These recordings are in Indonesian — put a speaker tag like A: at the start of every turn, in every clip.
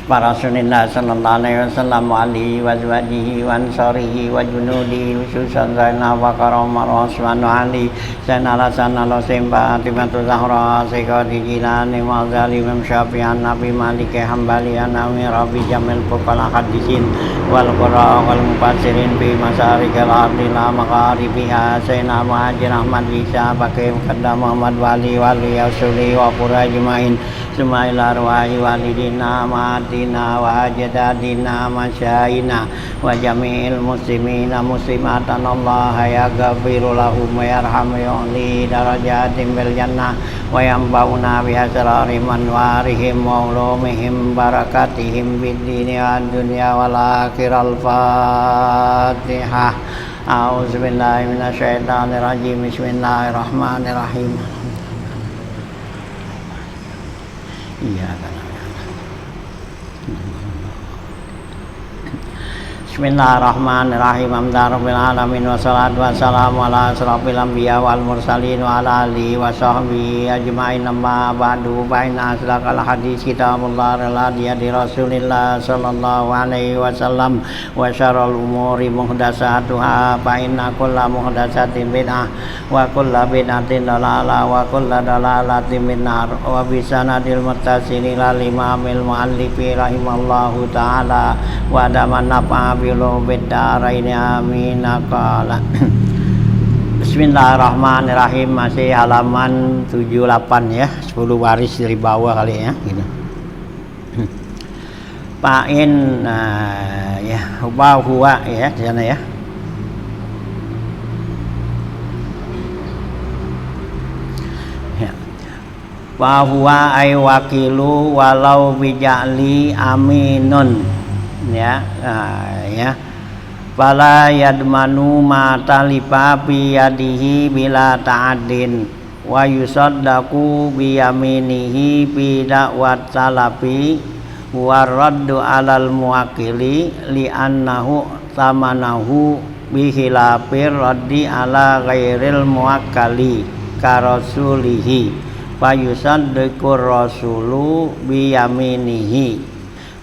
A: para Rasulillah sallallahu alaihi wasallam wa alihi wa azwajihi wa ansarihi wa junudi khususan Zainab wa Karamah Usman wa Ali Zainal Hasan al-Husain Fatimatu Zahra Sayyidi Jilani wa Zalim Syafi'an Nabi Malik Hambali Anawi Rabi Jamil Fuqala Hadisin wal Qurra wal Mufassirin fi masarikil ardi la maqaribiha Sayyidina Muhajir Ahmad Isa Pakai Muqaddam Muhammad Wali Wali Yasuli wa Purajmain Sumail arwahi walidina ma'adina wa ajdadina masyayina wa jami'il muslimina muslimatan Allah ya gafiru lahum wa yarhamu yu'li darajatim bil jannah wa yamba'una bihasrari manwarihim wa ulumihim barakatihim bid dini wa dunya wal akhiral fatihah. A'udzubillahi minasyaitonirrajim. Bismillahirrahmanirrahim. Iya kan. Bismillahirrahmanirrahim. Alhamdulillahirabbil alamin wassalatu wassalamu ala asrofil anbiya wal mursalin wa ala alihi wa sahbihi ajmain. Amma ba'du fa inna asdaqal hadits kitabullah di Rasulillah sallallahu alaihi wasallam wa syarrul umuri muhdatsatuha fa inna kulla muhdatsatin bid'ah wa kulla bid'atin dalalah wa kulla dalalatin finnar wa bisanadil muttasil ila imamil muallifi rahimallahu taala wa daman nafa bilu bidaraini amin. Qala Bismillahirrahmanirrahim. Masih halaman 78 ya, 10 baris dari bawah kali ya gitu. Pain ya huwa ya di sana ya. Bahwa ay wakilu walau bijali aminun ya ya fala yadmanu ma talifa bi yadihi bila ta'addin wa yusaddaqu bi yaminihi bi da'wat salafi wa raddu alal muwakili li annahu tamanahu bi khilafir raddi ala ghairil muwakkali ka rasulihi fa yusaddiqur rasulu bi yaminihi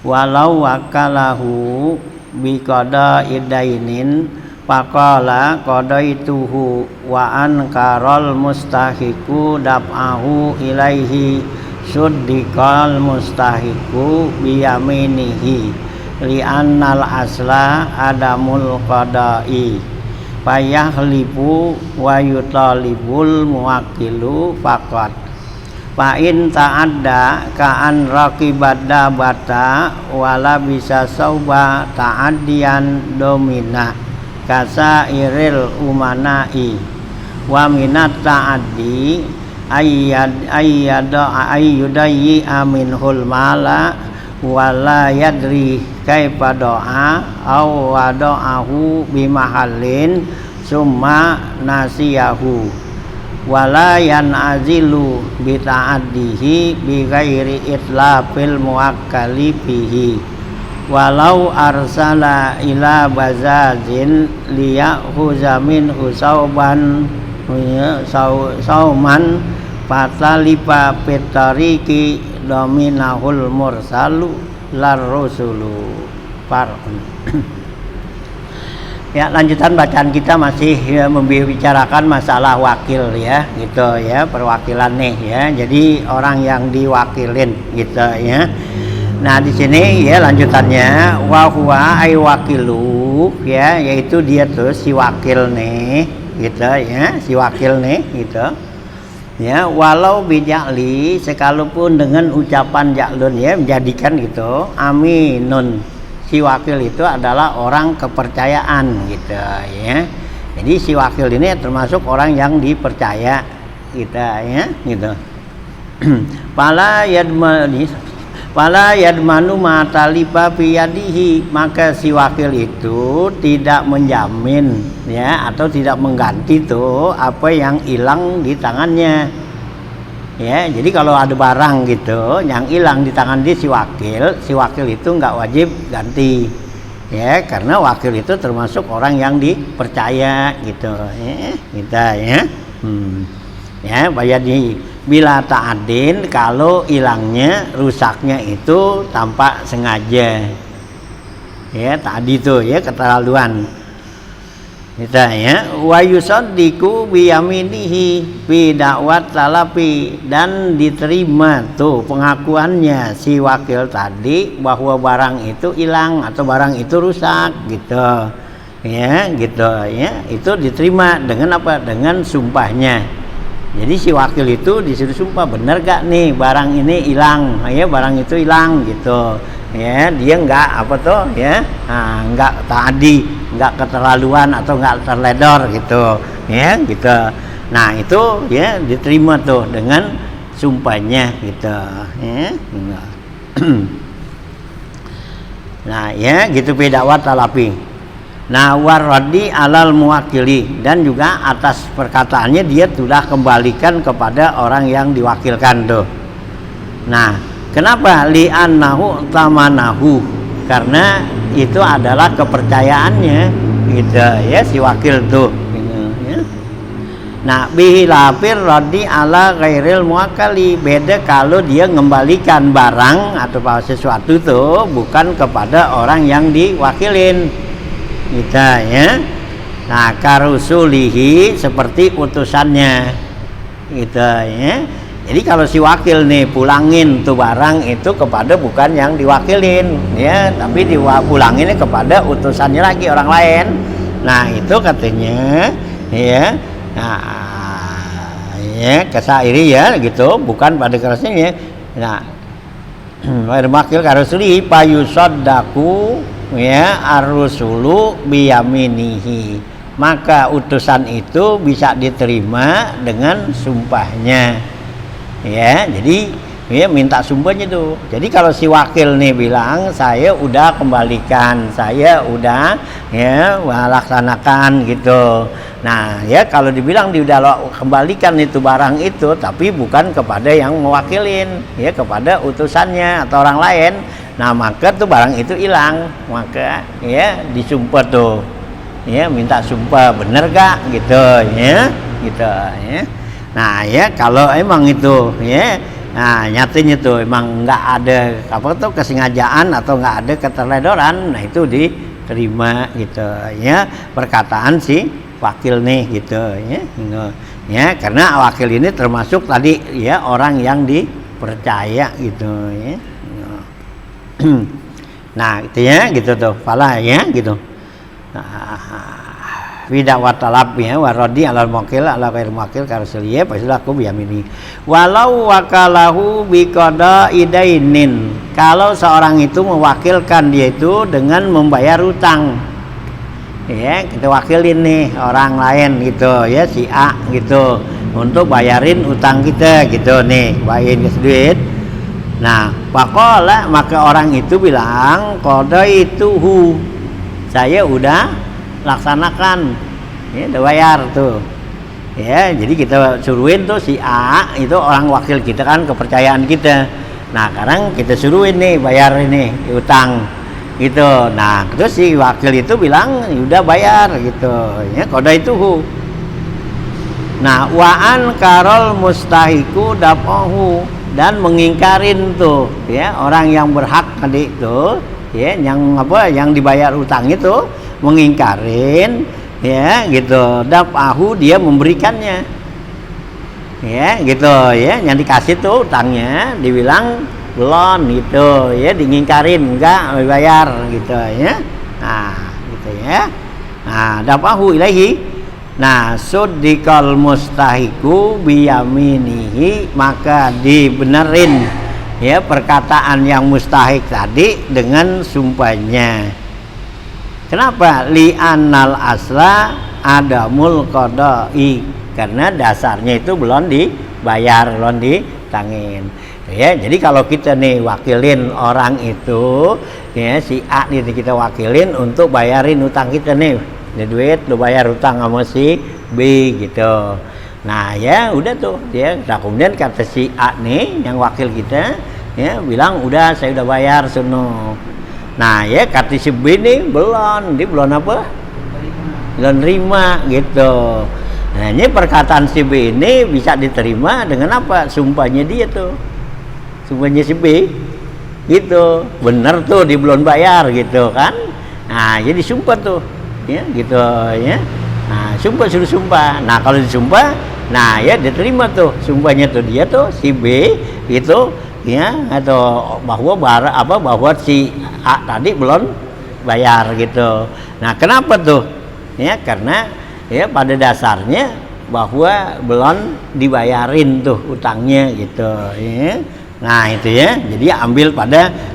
A: walau wakalahu biqada idainin faqala qadaituhu wa ankarol mustahiku dab'ahu ilaihi suddiqal mustahiku biyaminihi li'annal asla adamul qada'i fayahlifu wa yutalibul muwakilu faqat Fa'in ta'adda ka'an raqibadda bata wala bisa sauba ta'addian domina kasa iril umanai wa minat ta'addi ayyudayi aminhul mala wala yadri kaifa do'a aw wado'ahu bimahallin summa nasiyahu wala yanazilu bi ta'addihi bi ghairi itlafil muwakkali bihi walau arsala ila bazazin liyahuza minhu sauban sauman fatalipa pitariki dominahul mursalu lar rusulu farun. Ya, lanjutan bacaan kita masih ya, membicarakan masalah wakil ya, gitu ya, perwakilan nih ya. Jadi orang yang diwakilin gitu ya. Nah, di sini ya lanjutannya wa huwa ay wakilu ya, yaitu dia tuh si wakil nih gitu ya, si wakil nih gitu. Ya, walau bijali sekalipun dengan ucapan jaklun ya, menjadikan gitu aminun. Si wakil itu adalah orang kepercayaan gitu ya. Jadi si wakil ini termasuk orang yang dipercaya gitu ya gitu. Pala yadmanu ma talifa fi yadihi, maka si wakil itu tidak menjamin ya atau tidak mengganti tuh apa yang hilang di tangannya. Ya, jadi kalau ada barang gitu yang hilang di tangan si wakil itu nggak wajib ganti ya, karena wakil itu termasuk orang yang dipercaya gitu ya, kita ya ya bayar di bila ta'adin kalau hilangnya rusaknya itu tanpa sengaja. Ya, tadi itu ya keterlaluan. Kita ya wa yusaddiqu bi yaminihi bi da'wat talafi, dan diterima tuh pengakuannya si wakil tadi bahwa barang itu hilang atau barang itu rusak gitu. Ya, gitu ya. Itu diterima dengan apa? Dengan sumpahnya. Jadi si wakil itu disuruh sumpah, bener gak nih barang ini hilang, ya barang itu hilang gitu. Ya, dia enggak apa tuh ya, enggak tadi, enggak keterlaluan atau enggak terledor gitu, ya gitu. Nah itu ya diterima tuh dengan sumpahnya gitu, ya. Nah ya gitu beda watalapi. Nah waradi alal muwakili, dan juga atas perkataannya dia sudah kembalikan kepada orang yang diwakilkan tuh. Nah kenapa li'annahu tamanahu, karena itu adalah kepercayaannya gitu ya si wakil tuh gitu, ya. Nah bihilafir radi ala ghairil muwakkali, beda kalau dia mengembalikan barang atau sesuatu tuh bukan kepada orang yang diwakilin gitu ya. Nah karusulihi, seperti utusannya gitu ya. Jadi kalau si wakil nih pulangin tuh barang itu kepada bukan yang diwakilin ya, tapi dipulanginnya kepada utusannya lagi orang lain. Nah itu katanya ya, nah ya kesairi ya gitu, bukan pada kerasnya ya. Nah wakil karusuli payusaddaku ya arusulu biyaminihi, maka utusan itu bisa diterima dengan sumpahnya. Ya, jadi ya minta sumpahnya tuh. Jadi kalau si wakil nih bilang saya udah kembalikan, saya udah ya laksanakan gitu. Nah ya kalau dibilang dia udah kembalikan itu barang itu, tapi bukan kepada yang mewakilin, ya kepada utusannya atau orang lain. Nah maka tuh barang itu hilang, maka ya disumpah tuh, ya minta sumpah bener gak gitu ya, gitu ya. Nah ya kalau emang itu ya, nah nyatanya tuh emang nggak ada apa tuh kesengajaan atau nggak ada keterledoran, nah itu diterima gitu ya perkataan si wakil nih gitu ya. Ya karena wakil ini termasuk tadi ya orang yang dipercaya gitu ya. Nah itu ya gitu tuh pala ya gitu. Widak watalab ya waradi alal mukil ala ghair mukil karsuliye pasilaku biyamini walau wakalahu biqada idainin, kalau seorang itu mewakilkan dia itu dengan membayar utang ya, kita wakilin nih orang lain gitu ya si A gitu untuk bayarin utang kita gitu nih, bayarin duit. Nah pakola, maka orang itu bilang qada itu saya udah laksanakan ya, udah bayar tuh ya. Jadi kita suruhin tuh si A itu orang wakil kita kan, kepercayaan kita. Nah sekarang kita suruhin nih bayar ini utang gitu. Nah terus si wakil itu bilang udah bayar gitu ya, koda itu. Nah waan karol mustahiku dapohu, dan mengingkarin tuh ya orang yang berhak tadi itu ya, yang apa yang dibayar utang itu mengingkarin ya gitu, dapahu dia memberikannya ya gitu ya, yang dikasih tuh utangnya dibilang belum gitu ya, diingkarin enggak bayar gitu ya. Nah gitu ya. Nah dapahu ilaihi, nah suddikal mustahiku biyaminihi, maka dibenerin ya perkataan yang mustahik tadi dengan sumpahnya. Kenapa? Li'annal asla adamul qada'i, karena dasarnya itu belum dibayar, belum ditangin ya. Jadi kalau kita nih wakilin orang itu ya, si A nih kita wakilin untuk bayarin utang kita nih, ada duit lu bayar utang sama si B gitu. Nah ya udah tuh ya, nah, kemudian kata si A nih yang wakil kita ya bilang udah saya udah bayar sono. Nah ya kata si B nih belum, dia belum apa? Belum terima gitu. Nah, ini perkataan si B ini bisa diterima dengan apa? Sumpahnya dia tuh. Sumpahnya si B. Gitu. Bener tuh dia belum bayar gitu kan. Nah, jadi sumpah tuh. Ya, gitu ya. Nah, sumpah suruh sumpah. Nah, kalau disumpah, nah ya diterima tuh sumpahnya tuh dia tuh si B itu ya atau bahwa si A tadi belum bayar gitu. Nah, kenapa tuh? Ya, karena ya pada dasarnya bahwa belum dibayarin tuh utangnya gitu ya. Nah, itu ya. Jadi ambil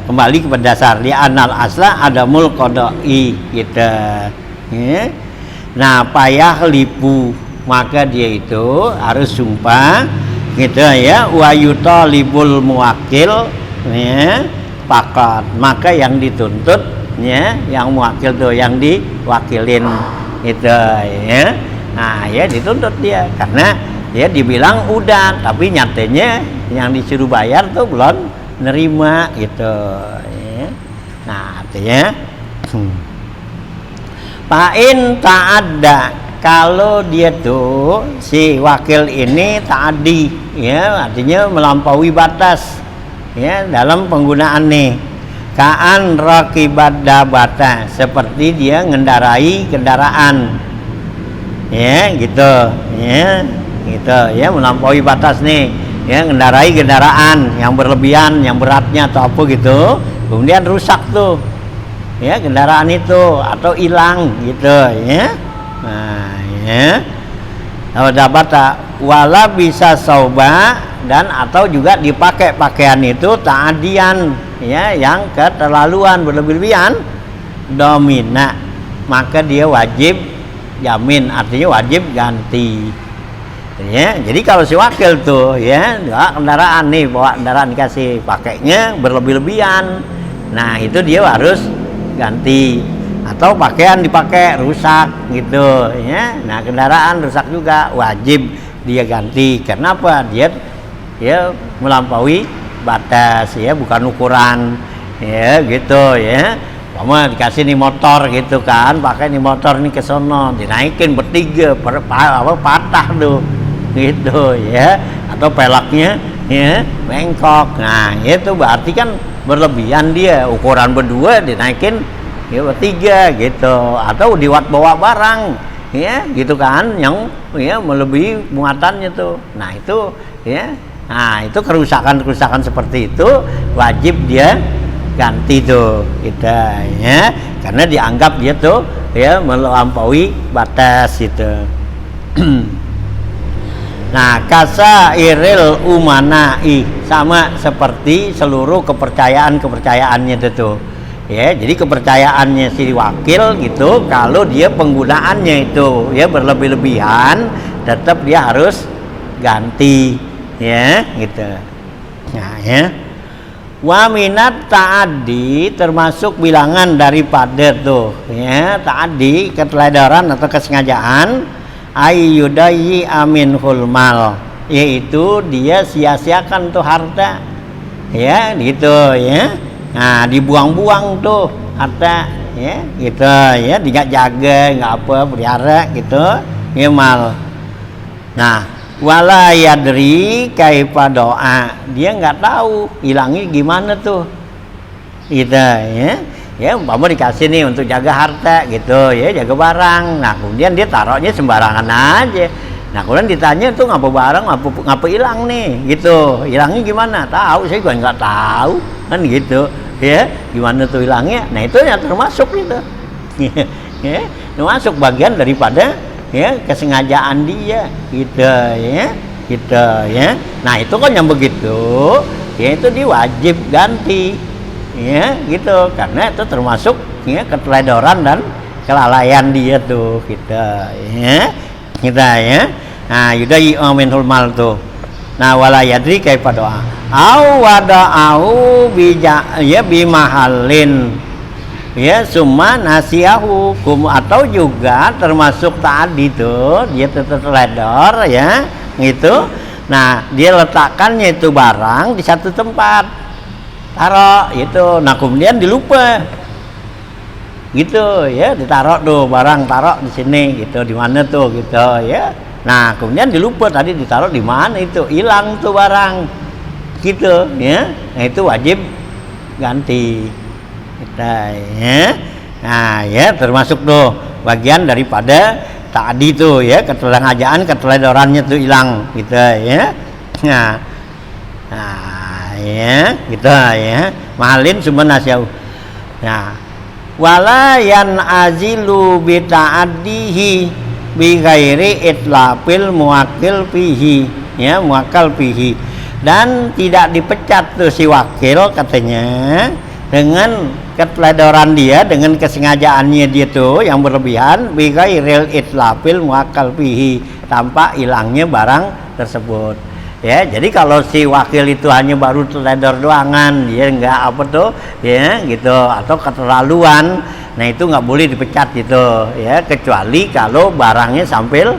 A: kembali kepada dasar di anal asla adamul qada'i gitu. Ya. Nah, payah lipu maka dia itu harus sumpah gitu ya, wa yutalibul muwakil ya pakat, maka yang dituntut ya yang muwakil tuh yang diwakilin itu ya. Nah, ya dituntut dia karena ya dibilang udah tapi nyatanya yang disuruh bayar tuh belum nerima gitu ya. Nah, artinya Pain ta'adda, kalau dia tuh si wakil ini ta'addi ya, artinya melampaui batas ya dalam penggunaan nih. Ka'an raqibat dabata, seperti dia ngendarai kendaraan ya gitu ya, gitu ya, melampaui batas nih ya, ngendarai kendaraan yang berlebihan, yang beratnya atau apa gitu, kemudian rusak tuh ya kendaraan itu atau hilang gitu ya. Nah ya, kalau dapat wala bisa soba, dan atau juga dipakai pakaian itu ta'adian ya, yang keterlaluan berlebihan, domina, maka dia wajib jamin, artinya wajib ganti ya. Jadi kalau si wakil tuh ya kendaraan nih, bawa kendaraan dikasih pakainya berlebih-lebihan, nah itu dia harus ganti, atau pakaian dipakai rusak gitu ya. Nah, kendaraan rusak juga wajib dia ganti. Kenapa? Dia melampaui batas ya, bukan ukuran ya gitu ya. Mama dikasih nih motor gitu kan, pakai nih motor nih ke sono, dinaikin bertiga patah tuh gitu ya, atau pelaknya ya bengkok. Nah, itu berarti kan berlebihan, dia ukuran berdua dinaikin ya bertiga gitu, atau bawa barang ya gitu kan yang ya melebihi muatannya tuh. Nah, itu ya, nah itu kerusakan seperti itu wajib dia ganti tuh gitu ya, karena dianggap dia tuh ya melampaui batas itu. Nah, kasairil umanai, sama seperti seluruh kepercayaannya itu tuh ya. Jadi kepercayaannya si wakil gitu, kalau dia penggunaannya itu ya berlebih-lebihan, tetap dia harus ganti ya gitu. Nah ya, wa minat ta'addi, termasuk bilangan daripada tuh ya ta'addi, keteledoran atau kesengajaan, ayyudayi amin hulmal, yaitu dia sia-siakan tuh harta ya gitu ya. Nah, dibuang-buang tuh harta ya gitu ya, tidak jaga, nggak apa pelihara gitu ya mal. Nah, wala yadri kaifa doa, dia nggak tahu hilangnya gimana tuh gitu ya. Ya umpama dikasih nih untuk jaga harta gitu ya, jaga barang. Nah, kemudian dia taruhnya sembarangan aja. Nah, kemudian ditanya tuh ngapa barang ngapa hilang nih gitu, hilangnya gimana? Tahu, saya juga nggak tahu kan gitu ya, gimana tuh hilangnya. Nah, itu yang termasuk itu ya, termasuk bagian daripada ya kesengajaan dia gitu ya, gitu ya. Nah, itu kan yang begitu ya, itu dia wajib ganti ya gitu, karena itu termasuk ya keteledoran dan kelalaian dia tuh kita ya, kita ya. Nah, yudai aminul mal tuh. Nah, wala yadri kaifa doa au wada'u bija ya bimahalin ya summa nasiyahu kum, atau juga termasuk tadi tuh dia terteledor ya gitu. Nah, dia letakkannya itu barang di satu tempat, taruh itu, nah kemudian dilupa gitu ya, ditaruh tuh barang, taruh di sini gitu, di mana tuh gitu ya. Nah kemudian dilupa tadi ditaruh di mana, itu hilang tuh barang gitu ya. Nah itu wajib ganti kita ya. Nah ya termasuk tuh bagian daripada tadi tuh ya, ketelengajaan keteledorannya tuh hilang gitu ya. Nah ya gitu ya, mahalin sumber nasyau. Nah wala yan azilu bi ta'addihi bi ghairi itlafil muwakkil fihi ya, muwakkal fihi, dan tidak dipecat tuh si wakil katanya dengan keteledoran dia, dengan kesengajaannya dia tuh yang berlebihan, bi ghairil itlafil muwakkal fihi, tanpa hilangnya barang tersebut. Ya, jadi kalau si wakil itu hanya baru teledor doangan, dia nggak apa tuh, ya gitu, atau keterlaluan, nah itu nggak boleh dipecat gitu, ya kecuali kalau barangnya sampai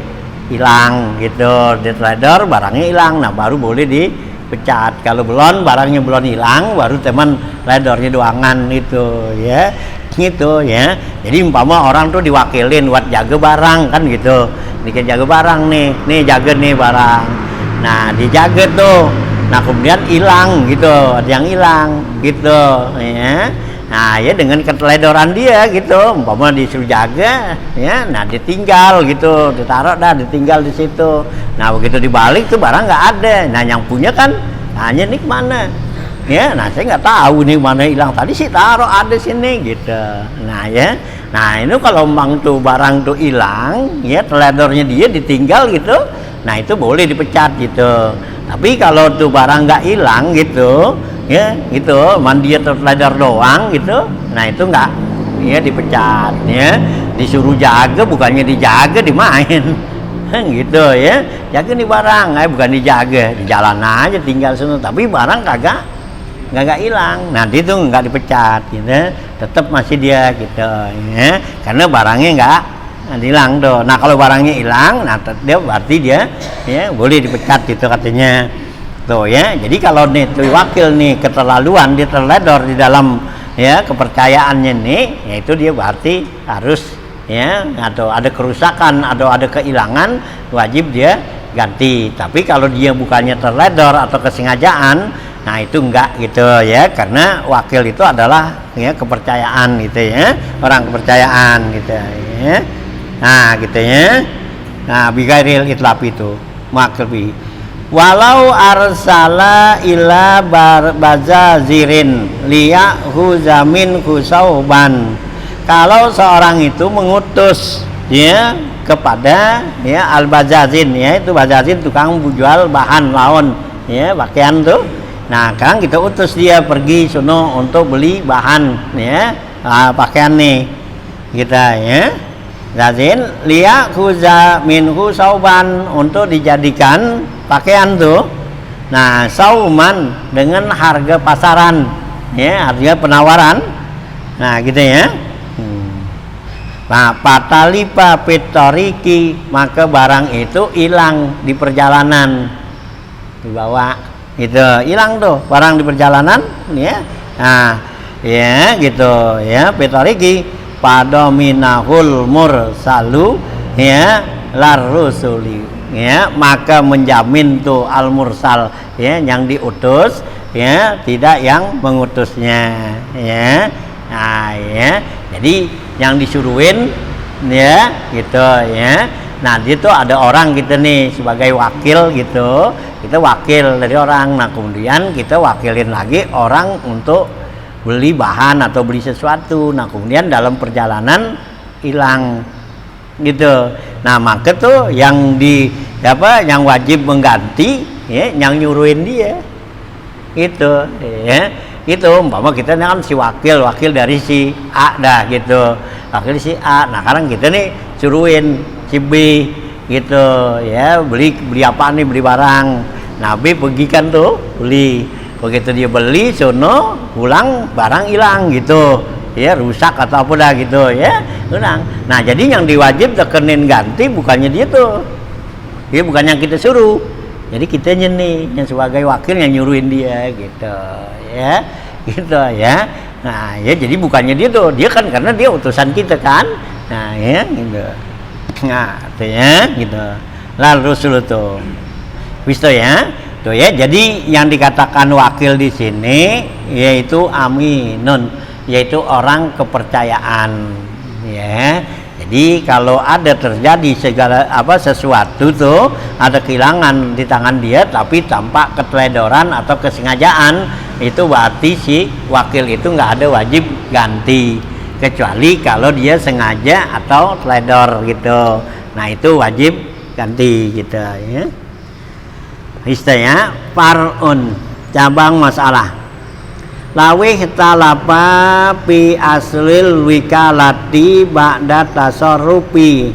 A: hilang gitu, dia teledor barangnya hilang, nah baru boleh dipecat. Kalau belum, barangnya belum hilang, baru teman ledornya doangan itu, ya gitu ya. Jadi umpama orang tuh diwakilin buat jaga barang kan gitu, ini jaga barang nih jaga nih barang. Nah dijaga tuh, nah kemudian hilang gitu, ada yang hilang gitu ya. Nah ya dengan keteledoran dia gitu, umpama disuruh jaga ya, nah ditinggal gitu, ditaruh dah, ditinggal di situ. Nah begitu dibalik tuh barang nggak ada, nah yang punya kan hanya nih kemana ya, nah saya nggak tahu nih mana hilang, tadi sih taruh ada sini gitu. Nah ya, nah ini kalau memang tuh barang tuh hilang ya, teledornya dia ditinggal gitu, nah itu boleh dipecat gitu. Tapi kalau tuh barang nggak hilang gitu ya, gitu dia teledor doang gitu, nah itu nggak ya dipecat ya, disuruh jaga bukannya dijaga, dimain gitu ya, jaga nih barang, bukan dijaga, di jalan aja tinggal sana, tapi barang kagak nggak hilang, nanti itu nggak dipecat gitu, tetap masih dia gitu ya, karena barangnya nggak hilang tuh. Nah kalau barangnya hilang, nah dia berarti dia ya boleh dipecat gitu katanya tuh ya. Jadi kalau nih tuh wakil nih keterlaluan, dia terledor di dalam ya kepercayaannya nih, ya itu dia berarti harus ya, atau ada kerusakan atau ada kehilangan, wajib dia ganti. Tapi kalau dia bukannya terledor atau kesengajaan, nah itu enggak gitu ya, karena wakil itu adalah ya kepercayaan gitu ya, orang kepercayaan gitu ya. Nah gitu ya. Nah bighairil itlaf itu wakil bi. Walau arsala ila bazazirin liyahu zamin khusauban, kalau seorang itu mengutus ya kepada ya al-bazazin, ya itu bazazin tukang jual bahan laon ya, pakaian tuh. Nah kan kita utus dia pergi sono untuk beli bahan ya, pakaian nih kita ya, zazin liya khuza minhu sauban, untuk dijadikan pakaian tuh. Nah sauman dengan harga pasaran ya, harga penawaran, nah gitu ya. Nah patalipa pitoriki, maka barang itu hilang di perjalanan, dibawa gitu, hilang tuh barang di perjalanan ya. Nah ya gitu ya, pitoriki padominahul mursalu ya larusuli ya, maka menjamin tuh al mursal ya, yang diutus ya, tidak yang mengutusnya ya. Nah ya, jadi yang disuruhin ya gitu ya. Nah dia tuh ada orang gitu nih sebagai wakil gitu, kita wakil dari orang, nah kemudian kita wakilin lagi orang untuk beli bahan atau beli sesuatu, nah kemudian dalam perjalanan hilang gitu. Nah maka tuh yang yang wajib mengganti ya, yang nyuruhin dia gitu ya. Itu umpama kita kan si wakil dari si A dah gitu, wakil si A, nah sekarang kita nih suruhin si B gitu ya, beli apa nih, beli barang. Nah B pergi kan tuh beli, begitu dia beli sono pulang barang hilang gitu ya, rusak atau apa dah gitu ya, hilang. Nah jadi yang diwajib tekenin ganti bukannya dia tuh ya, bukan yang kita suruh, jadi kitanya nih yang sebagai wakil yang nyuruhin dia gitu ya, gitu ya. Nah ya jadi bukannya dia tuh, dia kan karena dia utusan kita kan, nah ya gitu. Nah artinya gitu. lalu Rasul tuh. Wisto ya. Tuh ya, jadi yang dikatakan wakil di sini yaitu aminun, yaitu orang kepercayaan ya. Jadi kalau ada terjadi segala sesuatu tuh, ada kehilangan di tangan dia tapi tanpa keteledoran atau kesengajaan, itu berarti si wakil itu nggak ada wajib ganti, kecuali kalau dia sengaja atau teledor gitu. Nah itu wajib ganti gitu ya. Istilahnya far'un, cabang masalah. Lawih talapa pi aslil wikalati ba'da tasarrufi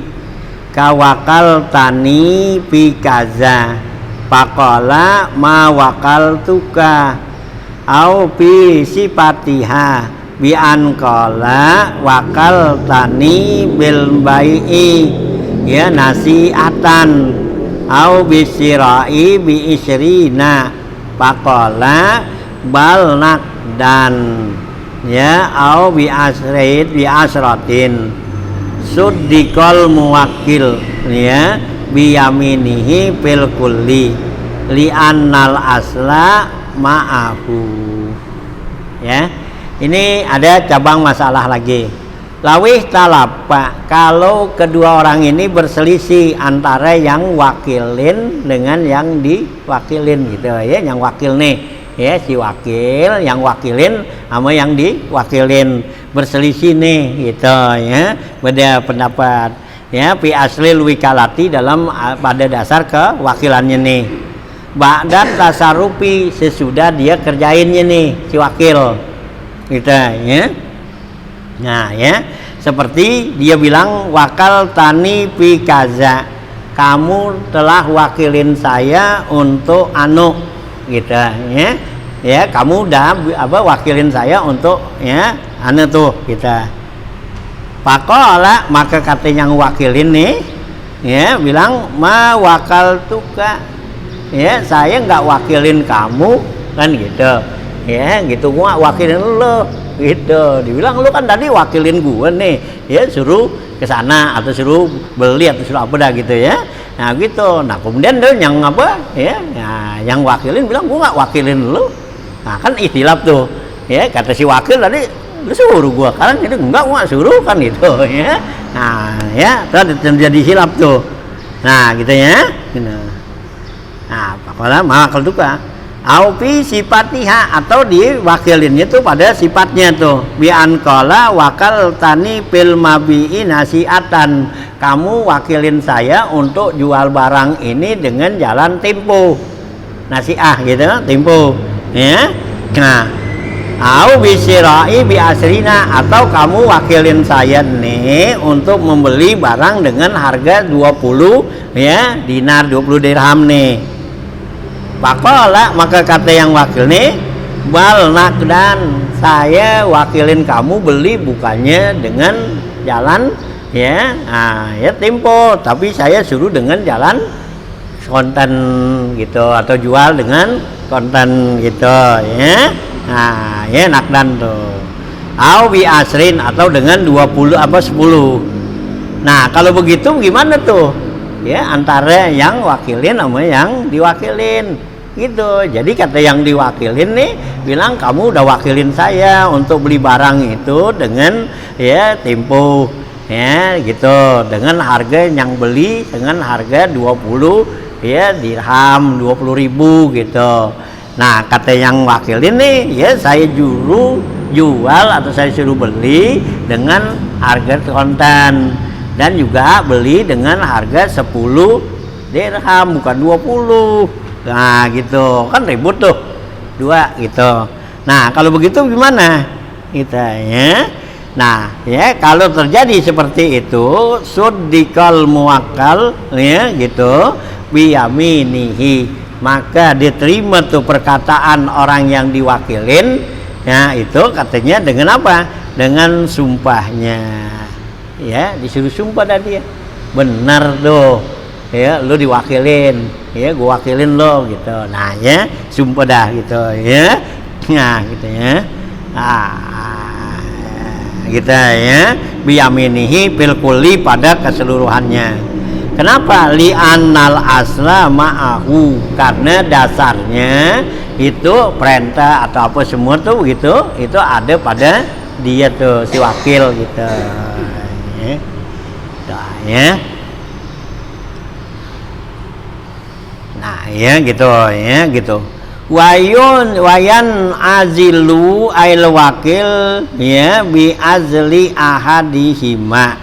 A: kawakal tani pi kaza pakola ma wakal tuka au pi sifatiha bi anqala wakal tani bil bai'i ya nasi'atan au bisirai bi isrina pakola bal nakdan ya au bi asratin suddikal muwakil ya bi yaminihi fil kulli li annal asla ma'ahu. Ya, ini ada cabang masalah lagi. Lawih talapa, kalau kedua orang ini berselisih antara yang wakilin dengan yang diwakilin gitu ya, yang wakil nih ya, si wakil yang wakilin sama yang diwakilin berselisih nih gitu ya, beda pendapat ya, fi aslil wikalati dalam pada dasar kewakilannya nih, ba'da tasarufi sesudah dia kerjainnya nih si wakil gitu ya. Nah ya, seperti dia bilang wakal tani pi kaza, kamu telah wakilin saya untuk anu gitu ya. Ya, kamu udah wakilin saya untuk ya anu tuh kita. Pakola, maka kata yang wakilin nih ya bilang ma wakal tuka, ya saya nggak wakilin kamu kan gitu ya, gitu gua wakilin lo gitu. Dibilang lu kan tadi wakilin gue nih ya, suruh ke sana atau suruh beli atau suruh apa dah gitu ya. Nah gitu. Nah kemudian dia yang apa ya, nah, yang wakilin bilang gue nggak wakilin lu. Nah kan ikhtilaf tuh ya, kata si wakil tadi lu suruh gue, kan itu enggak, gue nggak suruh kan gitu ya. Nah ya terjadi hilaf tuh. Nah gitu ya. Nah pokoknya makal duka aupi sifatiha, atau diwakilinnya tuh pada sifatnya tuh, bi anqala wakal tani fil mabi'i nasi'atan, kamu wakilin saya untuk jual barang ini dengan jalan tempo, nasi'ah gitu, tempo ya. Nah au bisirai bi asrina, atau kamu wakilin saya nih untuk membeli barang dengan harga 20 ya dinar, 20 dirham nih. Pakola, maka kata yang wakil nih bal nakdan, saya wakilin kamu beli bukannya dengan jalan ya, nah, ya tempo, tapi saya suruh dengan jalan kontan gitu, atau jual dengan kontan gitu ya. Nah ya nakdan tuh au bi asrin, atau dengan 20 apa 10. Nah kalau begitu gimana tuh ya, antara yang wakilin sama yang diwakilin gitu. Jadi kata yang diwakilin nih bilang kamu udah wakilin saya untuk beli barang itu dengan ya tempo ya gitu, dengan harga yang beli dengan harga 20 ya dirham, 20.000 gitu. Nah kata yang wakilin nih ya, saya jual atau saya suruh beli dengan harga kontan, dan juga beli dengan harga 10 dirham bukan 20. Nah gitu kan ribut tuh dua gitu. Nah kalau begitu gimana kita ya? Nah ya kalau terjadi seperti itu suddikal muwakkal ya gitu biyaminihi, maka diterima tuh perkataan orang yang diwakilin ya, itu katanya dengan apa? Dengan sumpahnya ya, disuruh sumpah tadi ya, benar tuh ya lu diwakilin ya, gua wakilin lo gitu. Nah ya sumpah dah gitu ya. Nah gitu ya, gitu ya, biyaminihi fil kulli, pada keseluruhannya. Kenapa? Li'annal asla ma'ahu, karena dasarnya itu perintah atau apa semua tuh gitu, itu ada pada dia tuh si wakil gitu. Ya. Nah, ya. Nah, ya gitu, ya gitu. Wayan azilu ail wakil ya bi azli ahadihima,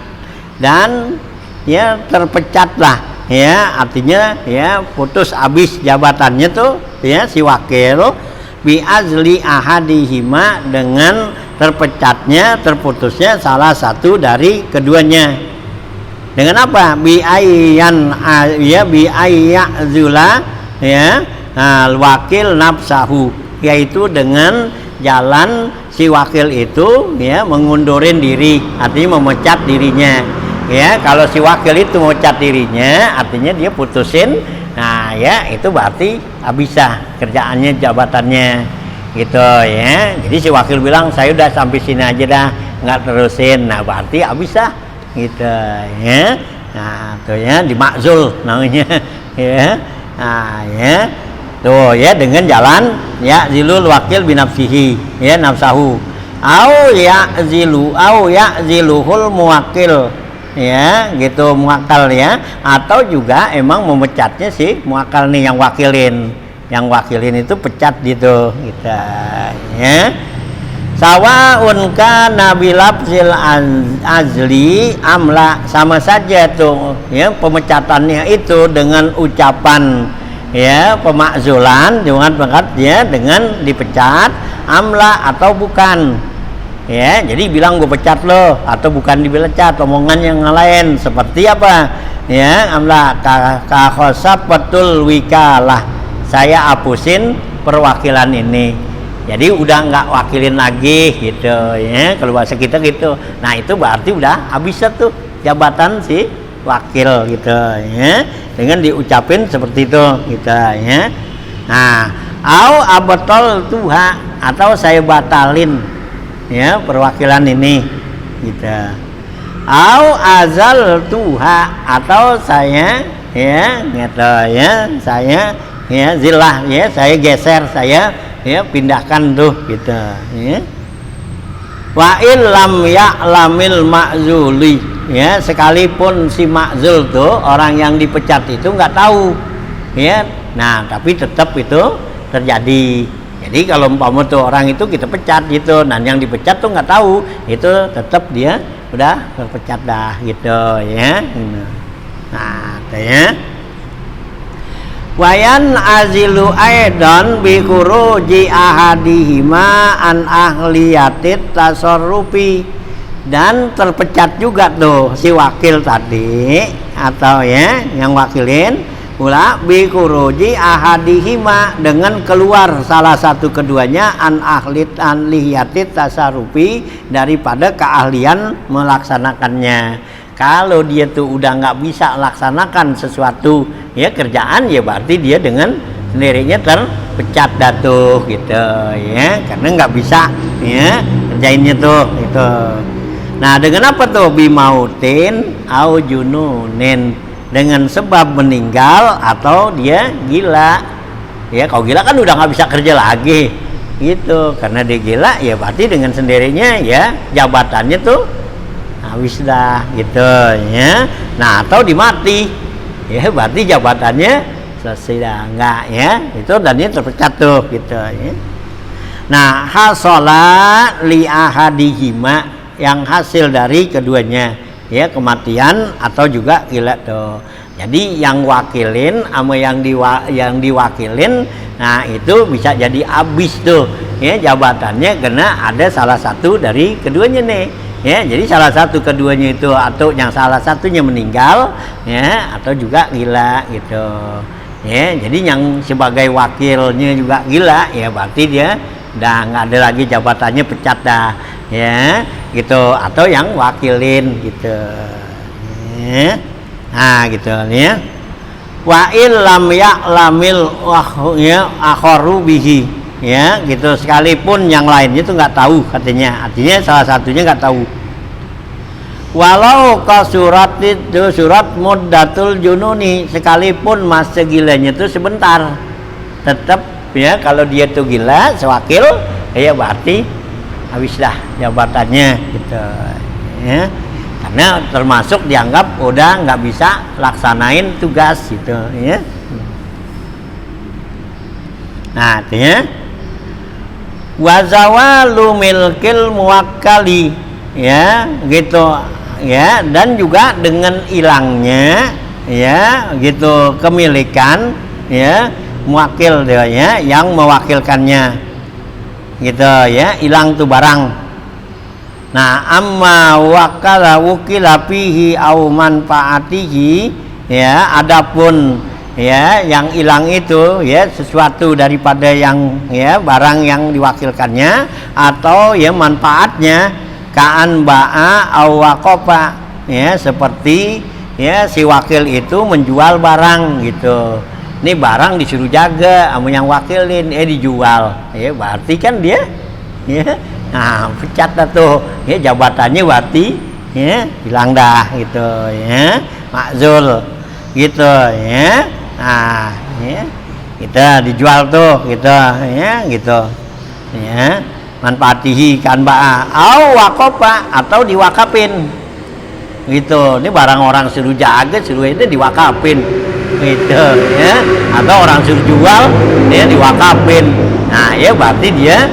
A: dan ya terpecatlah ya, artinya ya putus habis jabatannya tuh ya si wakil bi azli ahadihima, dengan terpecatnya terputusnya salah satu dari keduanya. Dengan apa? Bi ayyan ya bi ayyazula ya wakil nafsahu, yaitu dengan jalan si wakil itu ya mengundurin diri, artinya memecat dirinya. Ya, kalau si wakil itu memecat dirinya, artinya dia putusin. Nah, ya itu berarti bisa kerjaannya, jabatannya gitu ya. Jadi si wakil bilang saya udah sampai sini aja dah, nggak terusin. Nah, berarti bisa gitu ya. Nah, tuh ya dimakzul namanya ya. Nah, ya. Tuh ya, dengan jalan ya zilul wakil binafsihi ya nafsahu, au ya ziluhul muwakil ya gitu, muwakal ya, atau juga emang memecatnya si muwakal nih yang wakilin itu pecat gitu ya. Sawaun kana bilafzil azli amla, sama saja tuh ya pemecatannya itu dengan ucapan ya pemakzulan, dengan pangkat ya dengan dipecat, amla atau bukan ya. Jadi bilang gue pecat lo atau bukan dipecat, omongan yang lain seperti apa ya, amla ka khosab betul wikalah, saya hapusin perwakilan ini, jadi udah nggak wakilin lagi gitu ya, kalau bahasa kita gitu. Nah, itu berarti udah habis tuh jabatan si wakil gitu ya, dengan diucapin seperti itu gitu ya. Nah, au abatol tuha, atau saya batalin ya perwakilan ini gitu. Au azal tuha, atau saya ya gitu ya, saya ya zilah ya, saya geser, saya ya pindahkan tuh gitu ya. Wa illam ya'lamil ma'zuli ya, sekalipun si makzul tuh orang yang dipecat itu nggak tahu ya, nah tapi tetap itu terjadi. Jadi kalau umpama tuh orang itu kita pecat gitu, nah yang dipecat tuh nggak tahu, itu tetap dia udah terpecat dah gitu ya. Nah ya, wayan azilu aidan bi khuruji ahadihima an ahliyatit tasarrufi, dan terpecat juga tuh si wakil tadi atau ya yang wakilin pula bi khuruji ahadihima, dengan keluar salah satu keduanya an ahliyatit tasarrufi, daripada keahlian melaksanakannya. Kalau dia tuh udah nggak bisa laksanakan sesuatu ya kerjaan, ya berarti dia dengan sendirinya terpecat datuh gitu ya, karena nggak bisa ya kerjainnya tuh itu. Nah, dengan apa tuh? Bimautin au jununin, dengan sebab meninggal atau dia gila ya. Kalau gila kan udah nggak bisa kerja lagi gitu, karena dia gila ya berarti dengan sendirinya ya jabatannya tuh habis dah gitu ya. Nah, atau dimati ya berarti jabatannya selesai dah, enggak ya itu, dan dia terpecat tuh gitu ya. Nah, hasola li ahadihima, yang hasil dari keduanya ya, kematian atau juga gila tuh. Jadi yang wakilin sama yang diwakilin, nah itu bisa jadi habis tuh ya jabatannya, karena ada salah satu dari keduanya nih ya. Jadi salah satu keduanya itu, atau yang salah satunya meninggal ya, atau juga gila gitu ya. Jadi yang sebagai wakilnya juga gila ya, berarti dia udah nggak ada lagi jabatannya, pecat dah ya gitu, atau yang wakilin gitu ya. Nah gitu ya. Wa illam ya'lamil ya akharu bihi ya gitu, sekalipun yang lainnya itu nggak tahu katanya, artinya salah satunya nggak tahu. Walau ke surat itu surat muddatul jununi, sekalipun masa gilanya itu sebentar, tetap ya kalau dia tuh gila sewakil ya berarti habis dah jabatannya gitu ya, karena termasuk dianggap udah nggak bisa laksanain tugas gitu ya. Nah artinya wazawalu milkil muwakkali ya gitu ya, dan juga dengan hilangnya ya gitu kemilikan ya muwakil dia ya, yang mewakilkannya gitu ya, hilang tuh barang. Nah amma wakala wukila fihi au manfaatihi ya, adapun ya yang hilang itu ya sesuatu daripada yang ya barang yang diwakilkannya atau ya manfaatnya, kaan ba'a au waqafa ya, seperti ya si wakil itu menjual barang gitu. Ini barang disuruh jaga sama yang wakilin dijual ya, berarti kan dia ya nah pecat dah tuh ya, jabatannya berarti ya hilang dah gitu ya, makzul gitu ya. Nah ya kita dijual tuh gitu ya gitu ya, manfaatihi kan ba'a au waqafa atau diwakafin gitu. Ini barang orang suruh jaga suruh itu diwakafin gitu ya, atau orang suruh jual dia diwakafin. Nah ya berarti dia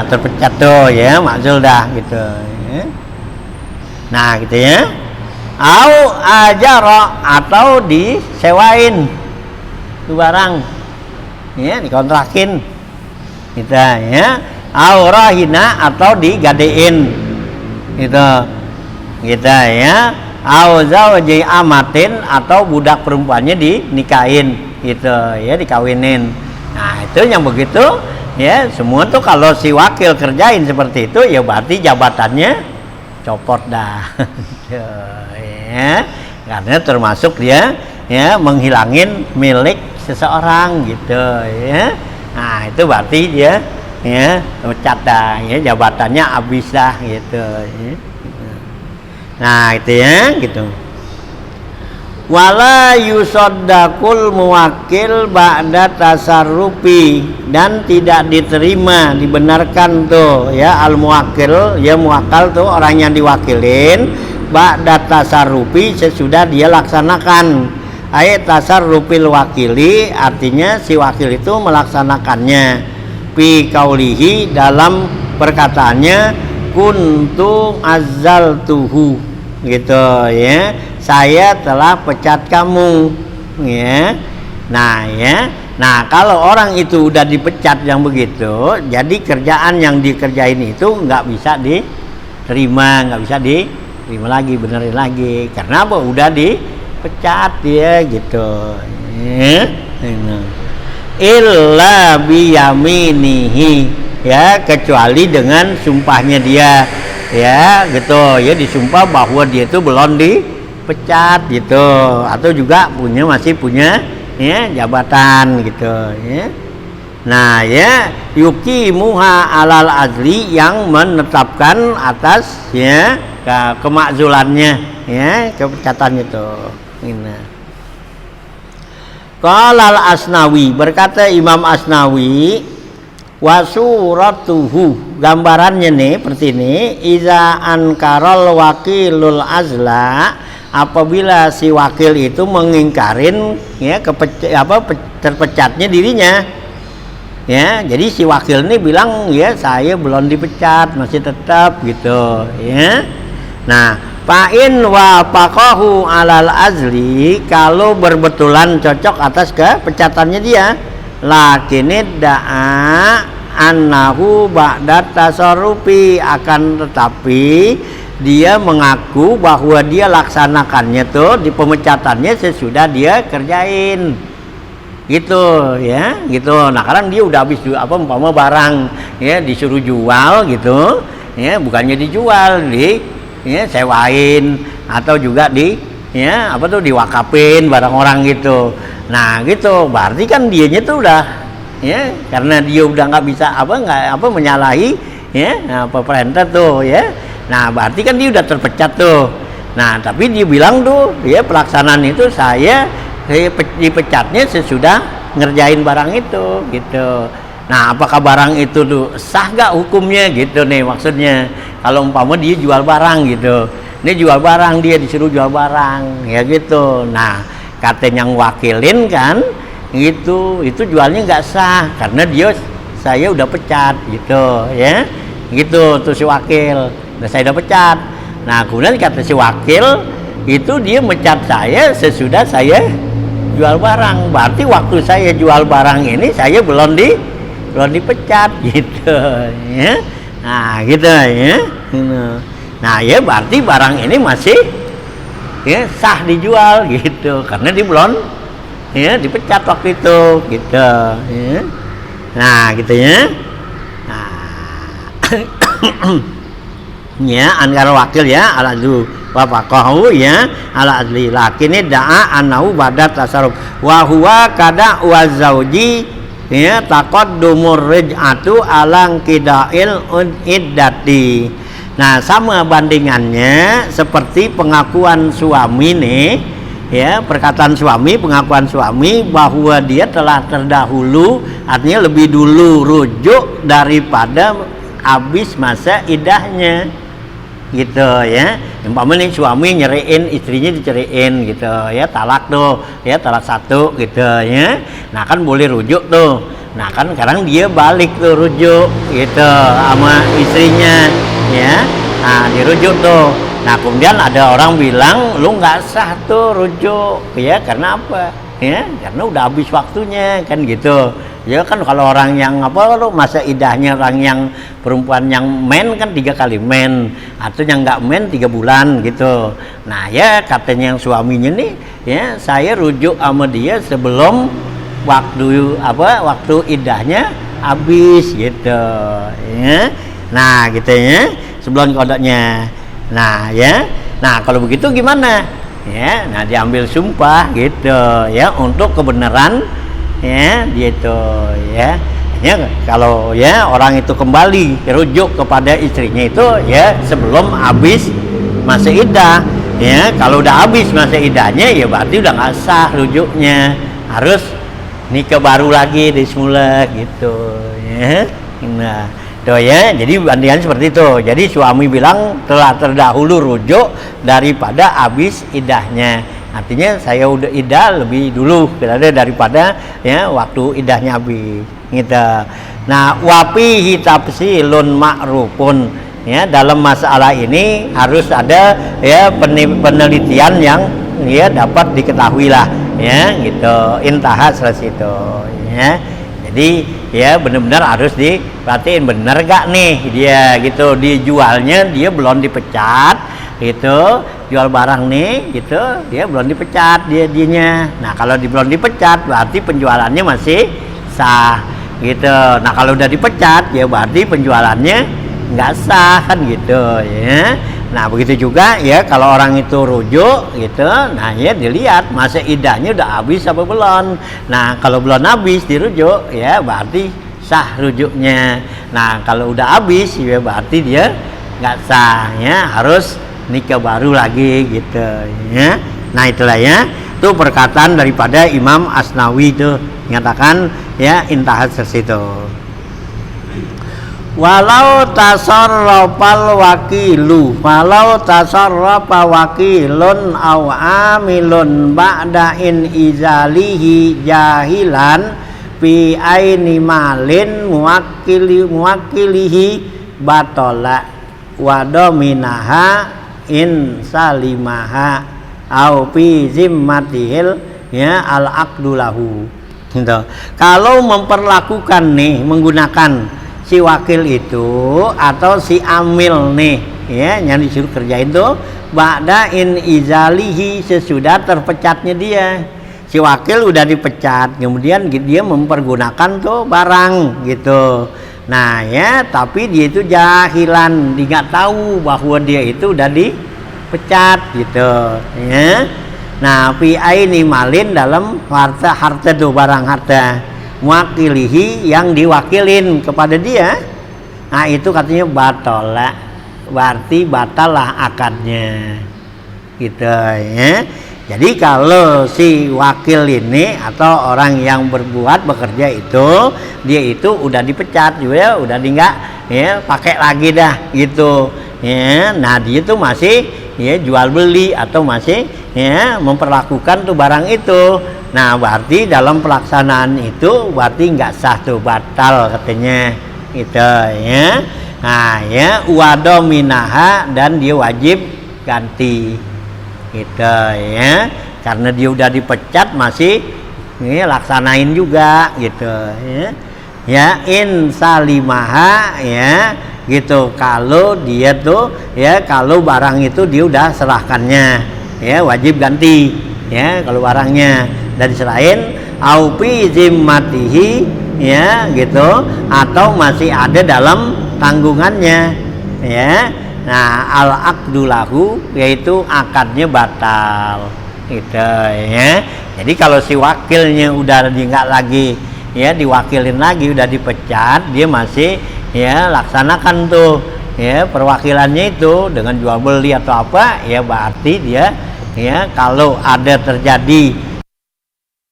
A: terpecat tuh ya, makzul dah gitu ya. Nah gitu ya, au ajara atau disewain tuh barang ya, dikontrakin kita ya, au rahina atau digadein gitu kita ya, au zawji amatin atau budak perempuannya dinikahin gitu ya, dikawinin. Nah itu yang begitu ya, semua tuh kalau si wakil kerjain seperti itu ya berarti jabatannya copot dah ya, karena termasuk dia ya menghilangin milik seseorang gitu ya. Nah itu berarti dia ya pecat dah ya, jabatannya habis dah gitu ya. Nah itu ya gitu. Wala yusaddaqul muwakkil ba'da tasarrufi, dan tidak diterima dibenarkan tuh ya al muwakkil ya, muwakkal tuh orang yang diwakilin ba'da tasarrufi, sesudah dia laksanakan. Ayat tasarrufil wakili artinya si wakil itu melaksanakannya, fi qaulihi dalam perkataannya kuntu azzaltuhu gitu ya, saya telah pecat kamu ya. Nah ya, nah kalau orang itu udah dipecat yang begitu, jadi kerjaan yang dikerjain itu nggak bisa diterima, nggak bisa diterima lagi, benerin lagi, karena apa? Udah dipecat dia gitu ya. Illa biyaminihi ya, kecuali dengan sumpahnya dia ya gitu ya, disumpah bahwa dia itu belum dipecat gitu, atau juga masih punya ya jabatan gitu ya. Nah ya yuqimuha alal azli, yang menetapkan atas ya kemakzulannya ya, kepecatannya itu. Ini qala al Asnawi, berkata Imam Asnawi, wasuratuhu, gambarannya nih seperti ini, iza ankarol wakilul azla, apabila si wakil itu mengingkarin ya terpecatnya dirinya ya. Jadi si wakil ini bilang ya saya belum dipecat, masih tetap gitu ya. Nah fa'in wafaqahu alal azli, kalau berbetulan cocok atas kepecatannya dia, lakinid da'a annahu ba'da tasarrufi, akan tetapi dia mengaku bahwa dia laksanakannya tuh di pemecatannya sesudah dia kerjain gitu ya gitu. Nah karena dia udah habis umpama barang ya disuruh jual gitu ya, bukannya dijual ya sewain atau juga diwakafin barang orang gitu. Nah gitu berarti kan dianya tuh udah ya, karena dia udah nggak bisa menyalahi ya perintah tuh ya. Nah berarti kan dia udah terpecat tuh. Nah tapi dia bilang tuh dia pelaksanaan itu saya dipecatnya sesudah ngerjain barang itu gitu. Nah apakah barang itu tuh sah gak hukumnya gitu nih maksudnya. Kalau umpama dia jual barang gitu, ini jual barang, dia disuruh jual barang ya gitu. Nah katanya yang wakilin kan gitu, itu jualnya nggak sah karena saya udah pecat gitu ya gitu tuh si wakil. Nah saya udah pecat. Nah kemudian kata si wakil itu dia mecat saya sesudah saya jual barang. Berarti waktu saya jual barang ini saya belum dipecat gitu ya. Nah gitu ya. Nah ya berarti barang ini masih ya sah dijual gitu karena dia belum ya dipecat waktu itu gitu ya. Nah gitu ya. Nah ya anggar wakil ya ala du wafaqahu ya ala adli lakini da'a annahu badat tasarruf wa huwa kada wa zauji ya taqaddumur rij'atu alang kidail iddati. Nah sama bandingannya seperti pengakuan suami nih ya, perkataan suami, pengakuan suami bahwa dia telah terdahulu, artinya lebih dulu rujuk daripada habis masa idahnya gitu ya. Umpama nih suami nyeriin istrinya diceriin gitu ya, talak tuh ya, talak satu gitu ya. Nah kan boleh rujuk tuh. Nah kan sekarang dia balik tuh rujuk gitu sama istrinya ya. Nah dirujuk tuh. Nah kemudian ada orang bilang lu nggak sah tuh rujuk ya, karena apa ya, karena udah habis waktunya kan gitu ya. Kan kalau orang yang apa lu masa idahnya, orang yang perempuan yang men kan 3 kali men, atau yang nggak men 3 bulan gitu. Nah ya katanya yang suaminya nih ya, saya rujuk sama dia sebelum waktu idahnya habis gitu ya. Nah gitu ya, sebelum kodoknya. Nah ya, nah kalau begitu gimana ya? Nah diambil sumpah gitu ya untuk kebenaran ya gitu ya. Ya kalau ya orang itu kembali rujuk kepada istrinya itu ya sebelum habis masa iddah ya. Kalau udah habis masa iddahnya ya berarti udah nggak sah rujuknya, harus nikah baru lagi dari semula gitu ya. Nah tuh ya, jadi bandingan seperti itu. Jadi suami bilang telah terdahulu rujuk daripada habis idahnya. Artinya saya udah idah lebih dulu daripada ya waktu idahnya habis gitu. Nah, wafihi tafsilun ma'rufun ya, dalam masalah ini harus ada ya penelitian yang ya dapat diketahui lah ya gitu. Intaha selesai itu ya. Jadi ya benar-benar harus diperhatiin benar gak nih dia gitu, dijualnya dia belum dipecat gitu, jual barang nih gitu dia belum dipecat dianya. Nah kalau belum dipecat berarti penjualannya masih sah gitu. Nah kalau udah dipecat ya berarti penjualannya nggak sah kan gitu ya. Nah begitu juga ya kalau orang itu rujuk gitu, nah ya dilihat masa idahnya udah habis apa belum. Nah kalau belum habis dirujuk ya berarti sah rujuknya. Nah kalau udah habis ya berarti dia nggak sah ya, harus nikah baru lagi gitu ya. Nah itulah ya, itu perkataan daripada Imam Asnawi itu menyatakan ya intahat situ. Walau tasarrafal wakilu, walau tasarrafa wakilun aw amilun ba'da in izalihi jahilan fi aini malin muwakkilihi batola wa dominaha in salimaha aw fi zimmatihil ya al aqdulahu gitu. Kalau memperlakukan nih menggunakan si wakil itu atau si amil nih ya yang disuruh kerjain tuh ba'da in izalihi, sesudah terpecatnya dia. Si wakil udah dipecat, kemudian dia mempergunakan tuh barang gitu. Nah ya tapi dia itu jahilan, dia nggak tahu bahwa dia itu udah dipecat gitu ya. Nah fi aini malin, dalam harta tuh barang harta muwakilihi yang diwakilin kepada dia. Nah itu katanya batola berarti batal lah akadnya gitu ya. Jadi kalau si wakil ini atau orang yang bekerja itu dia itu udah dipecat juga, udah enggak ya pakai lagi dah gitu ya. Nah dia tuh masih ya jual beli atau masih ya memperlakukan tuh barang itu. Nah berarti dalam pelaksanaan itu berarti nggak sah tuh, batal katanya gitu ya. Nah ya wadominaha, dan dia wajib ganti gitu ya, karena dia udah dipecat masih ini laksanain juga gitu ya. Ya in salimaha ya gitu, kalau dia tuh ya kalau barang itu dia udah serahkannya ya wajib ganti ya kalau barangnya, dan selain aupi zimmatihi ya gitu, atau masih ada dalam tanggungannya ya. Nah al aqdulahu, yaitu akadnya batal gitu ya. Jadi kalau si wakilnya udah nggak lagi ya diwakilin lagi, udah dipecat, dia masih ya laksanakan tuh ya perwakilannya itu dengan jual beli atau apa ya, berarti dia ya kalau ada terjadi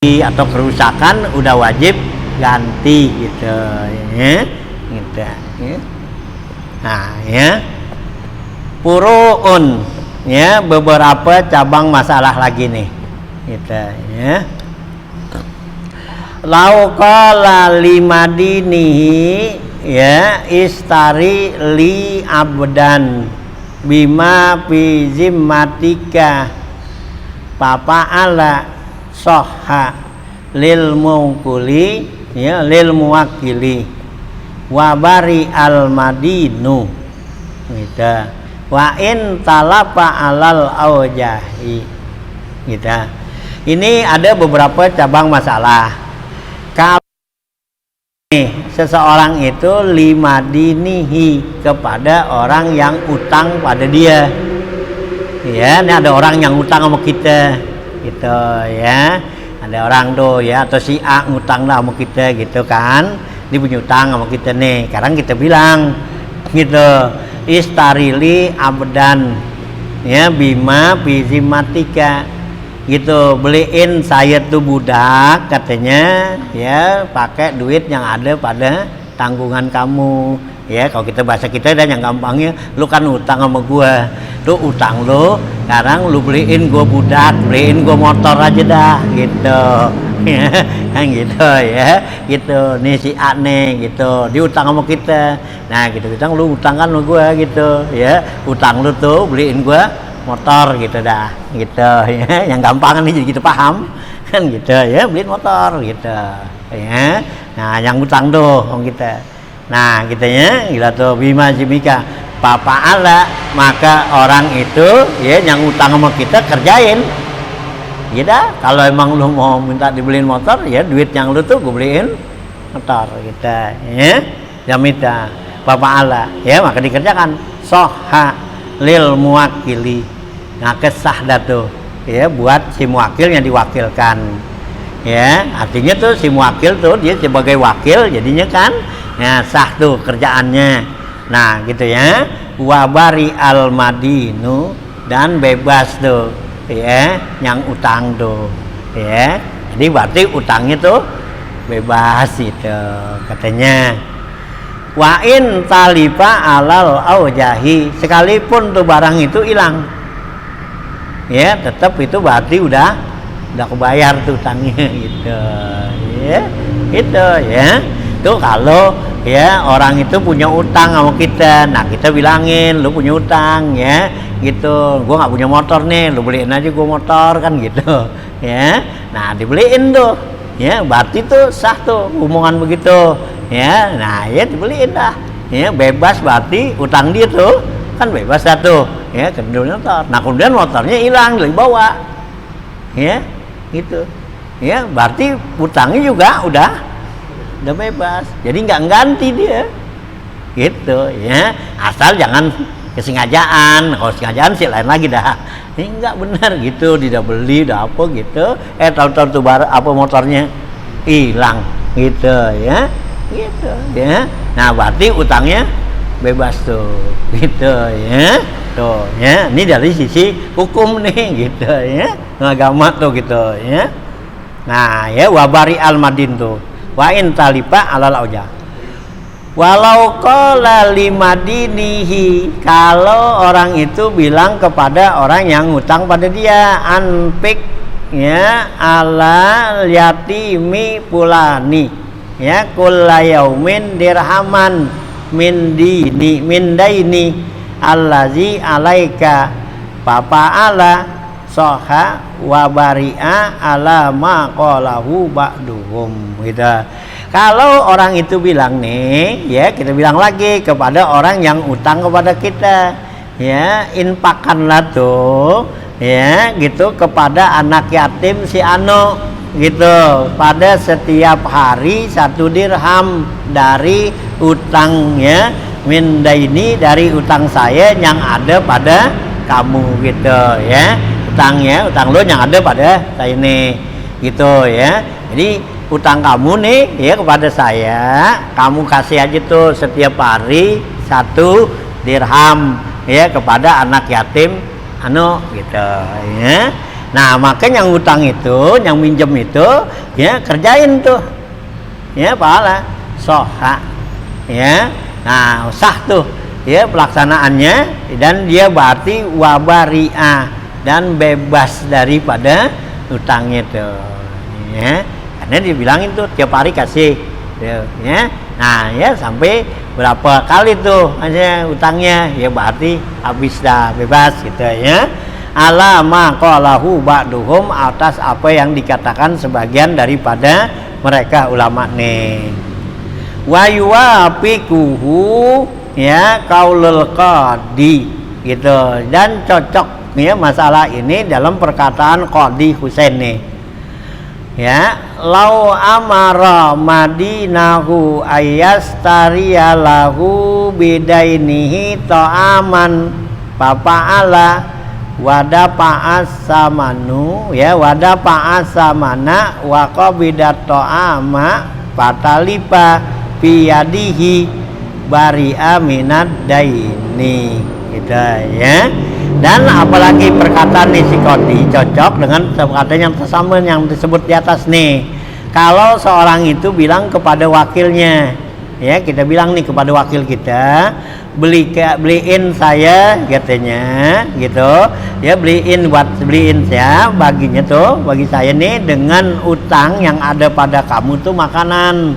A: atau kerusakan udah wajib ganti gitu ya, gitu ya. Nah ya furu'un ya, beberapa cabang masalah lagi nih gitu ya. Lau qala limadinihi ya istari li abdan bima fi zimmatika papa'ala soha lil mungkuli ya lil muwakili wabari al madinu gitu, wa in talapa alal aujahi gitu. Ini ada beberapa cabang masalah. Kalau seseorang itu limadinihi, kepada orang yang utang pada dia ya, ini ada orang yang utang sama kita gitu ya, ada orang tuh ya, atau si A ngutang lah sama kita gitu kan, dia punya utang sama kita nih. Sekarang kita bilang gitu, istarili abdan ya bima bizimatika gitu, beliin saya tuh budak katanya ya pakai duit yang ada pada tanggungan kamu ya. Kalau kita bahasa kita dan yang gampangnya, lu kan utang sama gua, lu utang lu, sekarang lu beliin gua budak, beliin gua motor aja dah gitu ya, kan gitu ya gitu. Nih si A nih gitu, dia utang sama kita, nah gitu, kita lu utang kan sama gua gitu ya, utang lu tuh beliin gua motor gitu dah gitu ya, yang gampang nih jadi kita paham kan gitu ya, beliin motor gitu ya. Nah yang utang tuh om kita, nah gitu ya gila tuh bima jimika papa ala, maka orang itu ya yang utang sama kita kerjain gitu. Kalau emang lu mau minta dibeliin motor ya, duit yang lu tuh gue beliin motor gitu ya, yang minta papa ala ya, maka dikerjakan soha lil muwakili. Nah kesah dah tuh ya buat si muwakil yang diwakilkan ya, artinya tuh si muwakil tuh dia sebagai wakil jadinya kan, nah sah tuh kerjaannya. Nah gitu ya, wabari al madinu, dan bebas tuh ya yang utang tuh ya, jadi berarti utangnya tuh bebas itu katanya. Wa in talifa alal aujahi, sekalipun tuh barang itu hilang ya, tetap itu berarti udah kebayar tuh utangnya gitu ya, gitu ya. Tuh kalau ya orang itu punya utang sama kita, nah kita bilangin lu punya utang ya gitu, gua nggak punya motor nih, lu beliin aja gua motor kan gitu ya. Nah dibeliin tuh ya, berarti tuh sah tuh hubungan begitu ya. Nah ya dibeliin dah ya, bebas, berarti utang dia tuh kan bebas dah tuh ya, kemudian motor. Nah kemudian motornya hilang dari bawa ya gitu ya, berarti utangnya juga udah bebas, jadi nggak ganti dia gitu ya, asal jangan kesengajaan. Kalau kesengajaan sih lain lagi dah, ini nggak benar gitu, tidak beli udah apa gitu, tahu-tahu tuh apa motornya hilang gitu ya, gitu ya. Nah berarti utangnya bebas tuh, gitu ya. Tuh ya, ini dari sisi hukum nih gitu ya, agama tuh gitu ya. Nah ya, wabari al madin tuh, wa in talipa alal auja. Walau qala limadinihi, kalau orang itu bilang kepada orang yang ngutang pada dia, anpik ya ala yatimi pulani ya kullayaumin dirhaman min daini allazi alaika fa'ala soha wa bari'a ala ma qalahu ba'duhum gitu. Kalau orang itu bilang nih ya, kita bilang lagi kepada orang yang utang kepada kita ya, infakkanlah tuh ya gitu kepada anak yatim si Ano gitu pada setiap hari 1 dirham dari utangnya, mindaini dari utang saya yang ada pada kamu gitu ya, utang lo yang ada pada saya ini gitu ya. Jadi utang kamu nih ya kepada saya, kamu kasih aja tuh setiap hari 1 dirham ya kepada anak yatim Ano gitu ya. Nah makanya yang utang itu, yang minjem itu ya kerjain tuh ya pahala soha ya. Nah sah tuh ya pelaksanaannya, dan dia berarti wabari'a dan bebas daripada utangnya tuh ya, karena dia bilangin tuh tiap hari kasih ya. Nah ya sampai berapa kali tuh aja utangnya ya, berarti habis dah, bebas gitu ya. Ala ma qalahu ba'duhum, atas apa yang dikatakan sebagian daripada mereka ulama nih. Wa yuwafiquhu ya qaulul qadi gitu, dan cocok ya masalah ini dalam perkataan Qadi Husain nih ya. Lau amara madinahu ayastariya lahu bidainihi ta'aman fa'ala wada pa'asamanu ya, wada pa'asamana wa qabidat ta'ama fatalipa biyadihi bari'a minad daini gitu ya. Dan apalagi perkataan si Qadi cocok dengan perkataan yang sama yang disebut di atas nih. Kalau seorang itu bilang kepada wakilnya ya, kita bilang nih kepada wakil kita, beliin saya katanya gitu ya, beliin saya baginya tuh, bagi saya nih dengan utang yang ada pada kamu tuh makanan.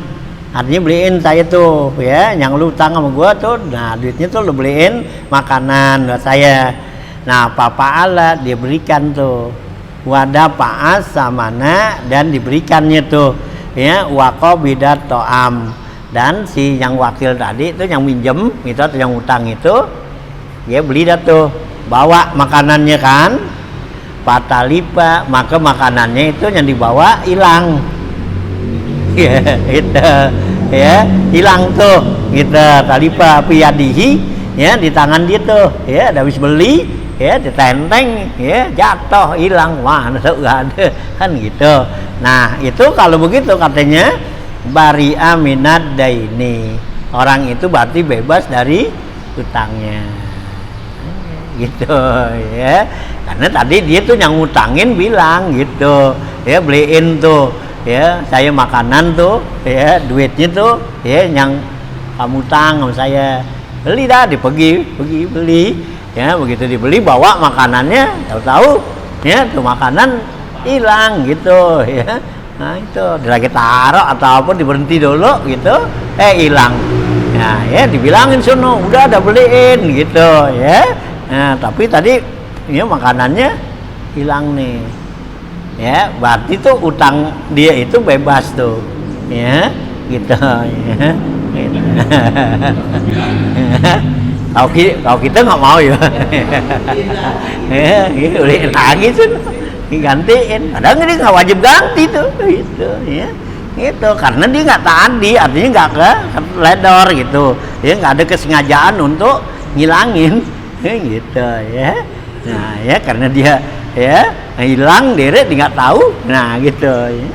A: Artinya beliin saya tuh ya, yang lu utang sama gua tuh, nah duitnya tuh lu beliin makanan buat saya. Nah fa'ala dia berikan tuh, wada pa'as samana, dan diberikannya tuh ya, waqabidat to'am, dan si yang wakil tadi itu yang minjem itu atau yang utang itu dia beli dah tuh, bawa makanannya kan, fatalipa, maka makanannya itu yang dibawa hilang ya itu ya, hilang tuh gitu, talipa piyadihi ya, di tangan dia tuh ya, habis beli ya, ditenteng ya, jatuh hilang, mana tuh gak ada kan gitu. Nah itu kalau begitu katanya bari'a minad daini, orang itu berarti bebas dari utangnya gitu ya, karena tadi dia tuh yang ngutangin bilang gitu ya, beliin tuh ya saya makanan tuh ya, duitnya tuh ya yang kamu utang sama saya, beli dah, pergi beli ya, begitu dibeli bawa makanannya, tahu-tahu ya tuh makanan hilang gitu ya. Nah itu lagi taruh atau apa, diberhenti dulu gitu, hilang. Nah ya dibilangin sono, udah ada beliin gitu ya. Nah tapi tadi ya makanannya hilang nih ya, berarti tuh utang dia itu bebas tuh ya gitu ya. Kalau kita nggak mau ya, beliin lagi tuh, digantiin. Padahal dia nggak wajib ganti tuh, gitu ya, gitu. Karena dia nggak tadi, artinya nggak ke ledor gitu, ya nggak ada kesengajaan untuk ngilangin, gitu ya. Nah ya karena dia ya hilang, dia nggak tahu, nah gitu ya.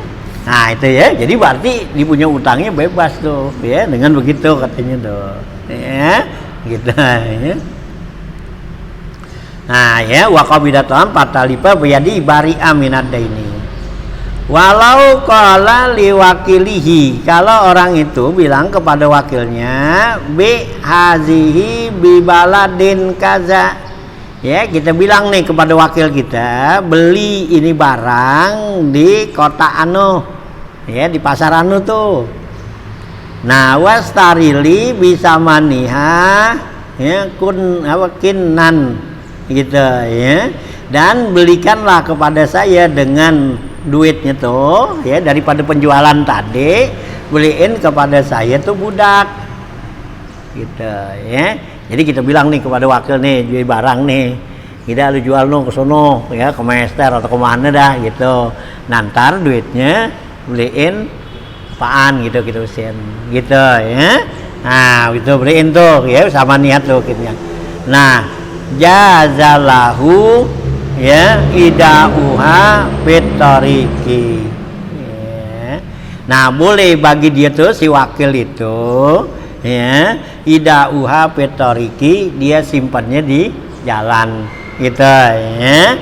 A: Nah itu ya, jadi berarti dia punya utangnya bebas tuh ya, dengan begitu katanya tuh ya. gitu ya. Nah ya, wa qabidatan patalipa biyadi bari'a minad daini. Walau qala liwakilihi, kalau orang itu bilang kepada wakilnya bi hazihi bi baladin kaza, ya kita bilang nih kepada wakil kita, beli ini barang di kota anu, ya di pasar anu tuh. Nah wastarili bisa maniha, ya kun apa kinan gitu ya, dan belikanlah kepada saya dengan duitnya tuh ya, daripada penjualan tadi beliin kepada saya tuh budak gitu ya. Jadi kita bilang nih kepada wakil nih, jual barang nih, kita lu jual no ke sono ya, ke Mester atau ke mana dah gitu, nantar duitnya beliin apaan gitu sen gitu ya. Nah itu beliin tuh ya sama niat tuh gitu. Nah jazalahu ya idauha fitariki ya. Nah boleh bagi dia tuh si wakil itu ya, idauha fitariki, dia simpannya di jalan gitu ya,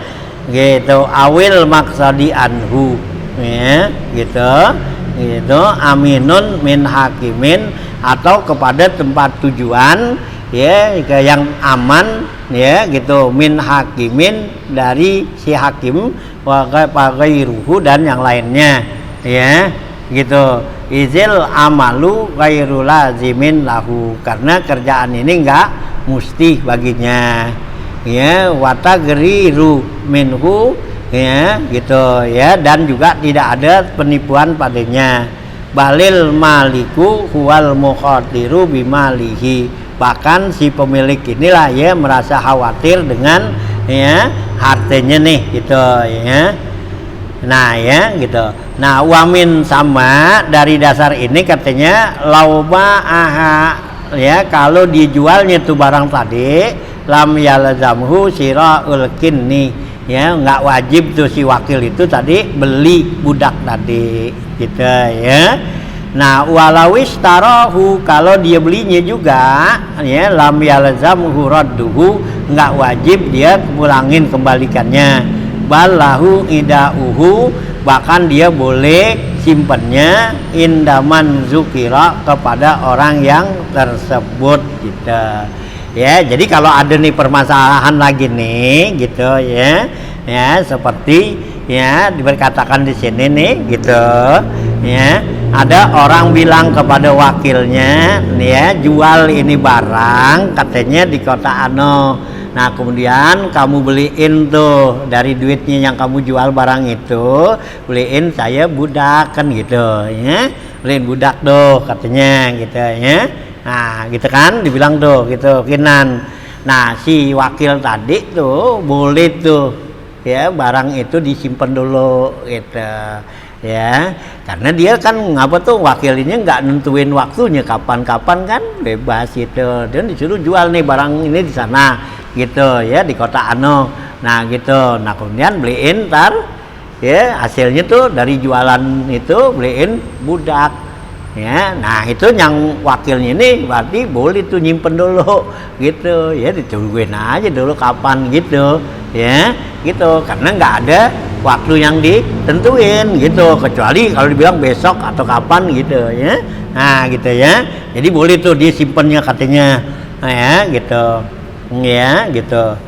A: gitu awil maksadi anhu ya, gitu aminun min hakimin, atau kepada tempat tujuan ya yang aman ya gitu, min hakimin, dari si hakim, wagairuhu, dan yang lainnya ya gitu, izil amalu ghairu lazimin lahu, karena kerjaan ini enggak mesti baginya ya, watagriru minhu ya gitu ya, dan juga tidak ada penipuan padanya, balil maliku huwal muqaddiru bimalihi, bahkan si pemilik inilah ya merasa khawatir dengan ya hartanya nih gitu ya. Nah ya gitu. Nah wamin, sama dari dasar ini katanya lauma aha ya, kalau dijualnya tuh barang tadi lam yalzamhu syira'ul kinni ya, nggak wajib tuh si wakil itu tadi beli budak tadi gitu ya. Nah walawis tarohu, kalau dia belinya juga ya, lam yalzamhu radduhu, nggak wajib dia pulangin kembalikannya, balahu idauhu, bahkan dia boleh simpannya indaman zukira, kepada orang yang tersebut gitu ya. Jadi kalau ada nih permasalahan lagi nih gitu ya, ya seperti ya diberkatakan di sini nih gitu ya, ada orang bilang kepada wakilnya ya, jual ini barang katanya di kota ano, nah kemudian kamu beliin tuh dari duitnya yang kamu jual barang itu, beliin saya budak kan gitu ya, beliin budak tuh katanya gitu ya. Nah gitu kan dibilang tuh gitu kinan. Nah si wakil tadi tuh boleh tuh ya barang itu disimpan dulu gitu ya, karena dia kan ngapa tuh wakil ini nggak nentuin waktunya kapan-kapan kan, bebas gitu, dan disuruh jual nih barang ini di sana gitu ya, di kota ano, nah gitu. Nah kemudian beliin ntar ya hasilnya tuh dari jualan itu beliin budak ya. Nah itu yang wakilnya ini berarti boleh tuh nyimpen dulu gitu ya, ditungguin aja dulu kapan gitu ya gitu, karena nggak ada waktu yang ditentuin gitu, kecuali kalau dibilang besok atau kapan gitu ya. Nah gitu ya, jadi boleh tuh disimpannya katanya ya gitu ya gitu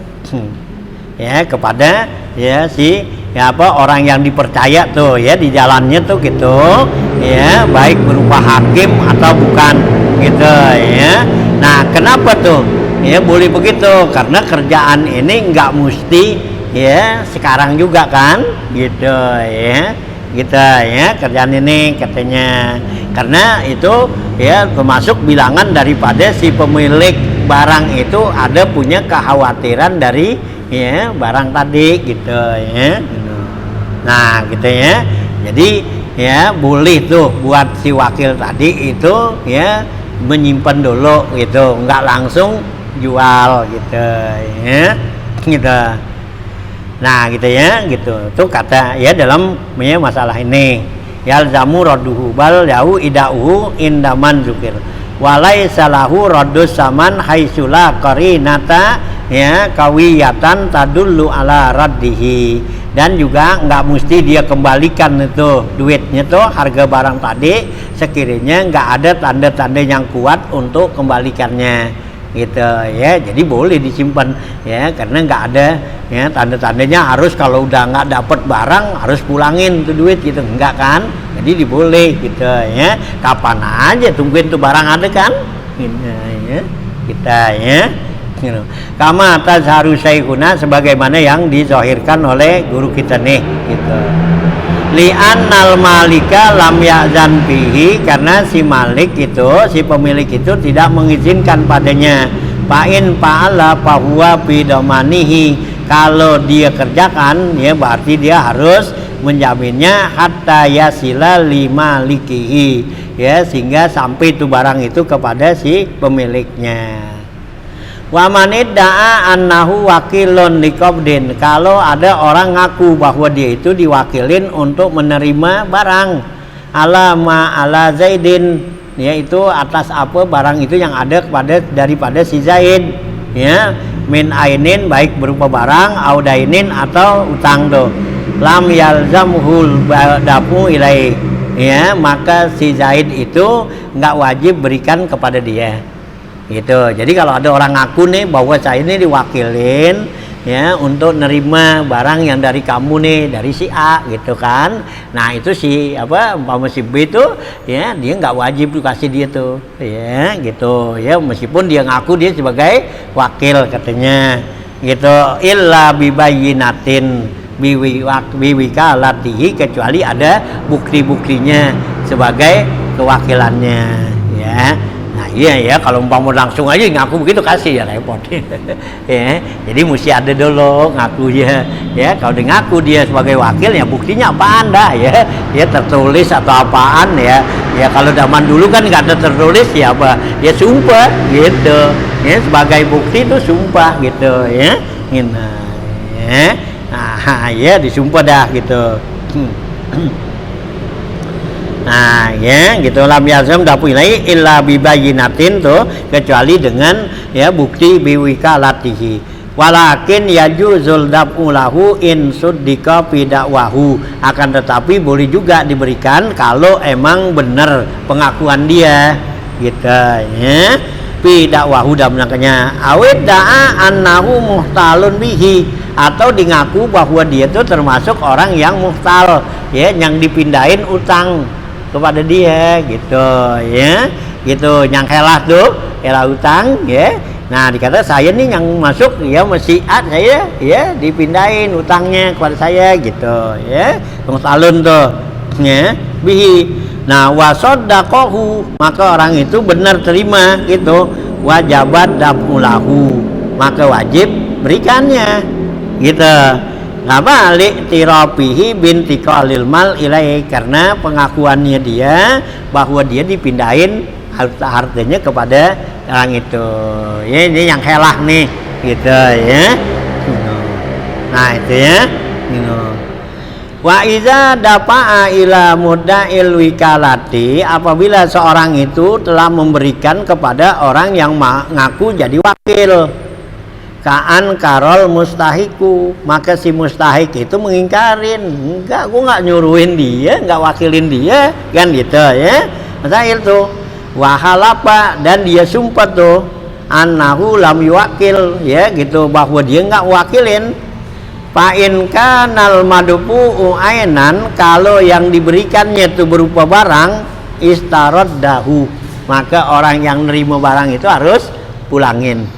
A: ya, kepada ya si ya apa orang yang dipercaya tuh ya di jalannya tuh gitu ya, baik berupa hakim atau bukan gitu ya. Nah kenapa tuh ya boleh begitu, karena kerjaan ini nggak mesti ya sekarang juga kan gitu ya, gitu ya kerjaan ini katanya, karena itu ya termasuk bilangan daripada si pemilik barang itu ada punya kekhawatiran dari ya barang tadi gitu ya. Nah gitu ya, jadi ya boleh tuh buat si wakil tadi itu ya menyimpan dulu gitu, nggak langsung jual gitu ya gitu. Nah gitu ya gitu tuh kata ya dalam ya, masalah ini yalzamu radduhu bal yahu idauhu indaman zukir walaisa lahu raddus saman haitsula qarinata ya kawiyatan tadullu ala raddihi, dan juga nggak mesti dia kembalikan itu duitnya tuh harga barang tadi sekiranya nggak ada tanda-tanda yang kuat untuk kembalikannya gitu ya. Jadi boleh disimpan ya, karena nggak ada ya tanda-tandanya harus kalau udah nggak dapat barang harus pulangin tuh duit gitu, enggak kan. Jadi diboleh gitu ya, kapan aja tungguin tuh barang ada kan gitu, ya kita ya gitu. Kama tazharu syaikuna, sebagaimana yang dizahirkan oleh guru kita nih gitu. Li'annal malika lam ya'zan bihi, karena si malik itu, si pemilik itu tidak mengizinkan padanya. Fa'in fa'ala fahuwa bidomanihi, kalau dia kerjakan ya berarti dia harus menjaminnya hatta yasila limalikihi ya, sehingga sampai itu barang itu kepada si pemiliknya. Wa manidda'a annahu wakilun liqabdin, kalau ada orang ngaku bahwa dia itu diwakilin untuk menerima barang alama ala Zaidin, yaitu atas apa barang itu yang ada daripada si Zaid ya, min ainin baik berupa barang, audainin atau utang tuh, lam yalzamhul dafu ilai ya, maka si Zaid itu nggak wajib berikan kepada dia gitu. Jadi kalau ada orang ngaku nih bahwa saya ini diwakilin ya untuk nerima barang yang dari kamu nih, dari si A gitu kan, nah itu si umpama si B itu ya dia nggak wajib dikasih dia tuh ya gitu ya, meskipun dia ngaku dia sebagai wakil katanya gitu, illa bibayinatin biwikalatihi, kecuali ada bukti-buktinya sebagai kewakilannya ya. Nah iya ya, kalau umpama langsung aja ngaku begitu kasih ya repot ya. Jadi mesti ada dulu ngaku ya. Kalau dia ngaku dia sebagai wakil ya buktinya apaan dah ya, tertulis atau apaan ya. Ya kalau zaman dulu kan nggak ada tertulis ya apa, ya sumpah gitu ya, sebagai bukti itu sumpah gitu ya. Nah ya disumpah dah gitu. Nah ya gitu, lam yazam dapilai illa bibayinatin tuh, kecuali dengan ya bukti biwikalatihi. Walakin yajuzul dab'u lahu in suddika fi da'wahu, akan tetapi boleh juga diberikan kalau emang benar pengakuan dia gitu ya, fi da'wahu damnakanya awid da'a annahu muhtalun bihi, atau di ngaku bahwa dia tuh termasuk orang yang muhtal ya, yang dipindahin utang kepada dia gitu ya, gitu yang helah tuh, helah utang ya. Nah dikata saya nih yang masuk ya masih saya ya dipindahin utangnya kepada saya gitu ya, muhtalun tuh ya bihi. Nah wasoddaqahu, maka orang itu benar terima gitu, wajabat dafulahu, maka wajib berikannya gitu. Nggak balik tirapihi binti qalil mal ilai, karena pengakuannya dia bahwa dia dipindahin hartanya kepada orang itu ya, ini yang helah nih gitu ya. Nah itu ya wa iza dafa'a ila mudda'il wikalati, apabila seorang itu telah memberikan kepada orang yang ngaku jadi wakil, kaan karol mustahiku, maka si mustahik itu mengingkarin, enggak, gua nggak nyuruhin dia, nggak wakilin dia kan gitu ya. Masail tuh wahalapa, dan dia sumpah tuh annahu lam yuwakil ya gitu, bahwa dia nggak wakilin. Fa'in kanal madupu uainan, kalau yang diberikannya itu berupa barang, istaraddahu, maka orang yang nerima barang itu harus pulangin,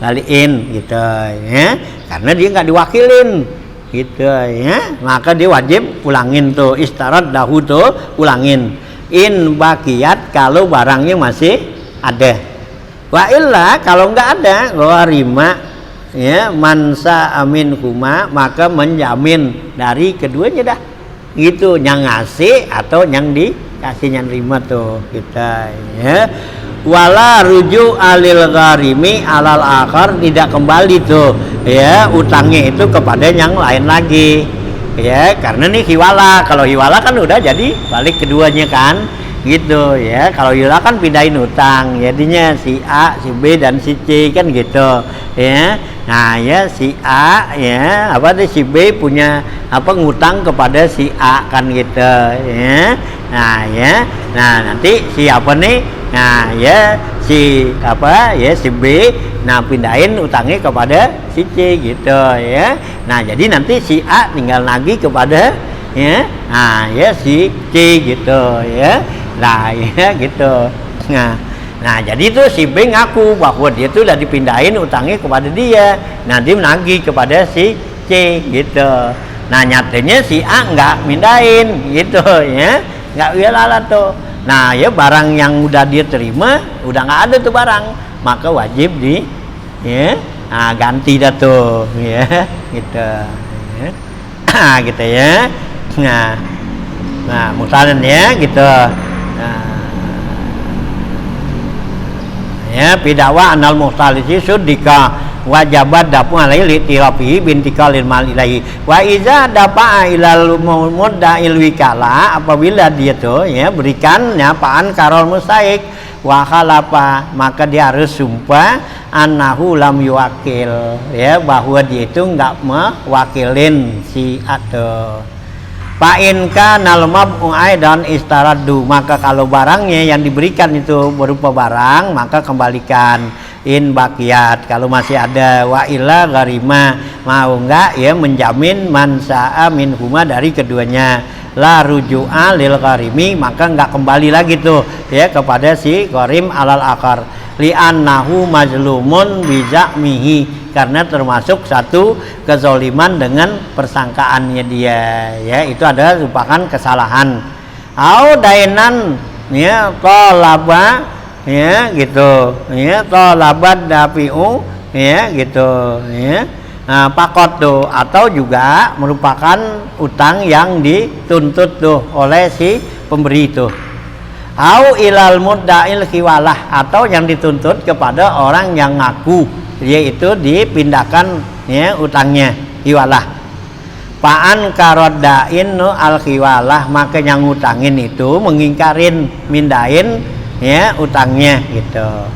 A: balikin gitu ya, karena dia nggak diwakilin gitu ya, maka dia wajib pulangin tuh, istaraddahu tuh pulangin. In bakiyat, kalau barangnya masih ada. Wa illa, kalau nggak ada, gharima ya mansa amin kuma, maka menjamin dari keduanya dah gitu, yang ngasih atau yang dikasih, yang nerima tuh kita ya. Wala rujuk alil gharimi alal akhar, tidak kembali tuh ya utangnya itu kepada yang lain lagi ya, karena nih hiwala, kalau hiwala kan udah jadi balik keduanya kan gitu ya. Kalau ilah kan pindahin utang, jadinya si A, si B dan si C kan gitu ya. Nah ya si A ya apa tuh si B punya apa ngutang kepada si A kan gitu ya. Nah ya, nah nanti si apa nih, nah ya si apa ya si B, nah pindahin utangnya kepada si C gitu ya. Nah jadi nanti si A tinggal nagih kepada ya, nah ya si C gitu ya. Nah ya gitu. Nah jadi itu si B ngaku bahwa dia tuh udah dipindahin utangnya kepada dia. Nah dia menagih kepada si C gitu. Nah nyatanya si A nggak mindahin gitu ya, nggak wilayah tuh. Nah ya barang yang udah dia terima udah nggak ada tuh barang, maka wajib di ya ganti dah tuh ya gitu ya. Gitu ya. Nah mutalan ya gitu. Ya pidawa anal muhtalisi sudika wajabat dapu alai litirafi bintika lil mal ilahi wa iza dapa'a ilal mudda'il wikala, apabila dia tuh ya berikan ya paan karol mustaik wa khalafa, maka dia harus sumpah annahu lam yuwakil ya, bahwa dia itu enggak mewakilin si atau Fa'in kanal mab'u aidan istaraddu, maka kalau barangnya yang diberikan itu berupa barang maka kembalikan in bakiyat kalau masih ada, wa illa gharima, mau enggak ya menjamin mansa'a min huma dari keduanya, la ruju'a lil gharimi, maka enggak kembali lagi tuh ya kepada si gharim alal akar li'annahu majlumun biza'mihi, karena termasuk satu kezoliman dengan persangkaannya dia ya, itu adalah merupakan kesalahan. Au dainan ya talaba ya gitu ya, talabat dafi'u ya gitu ya. Nah, pakot tuh, atau juga merupakan utang yang dituntut tuh oleh si pemberi itu. Au ilal mudda'il khiwalah, atau yang dituntut kepada orang yang ngaku, yaitu dipindahkan ya utangnya khiwalah. Pa'an karoddain no al khiwalah, maka yang ngutangin itu mengingkarin mindahin ya utangnya gitu.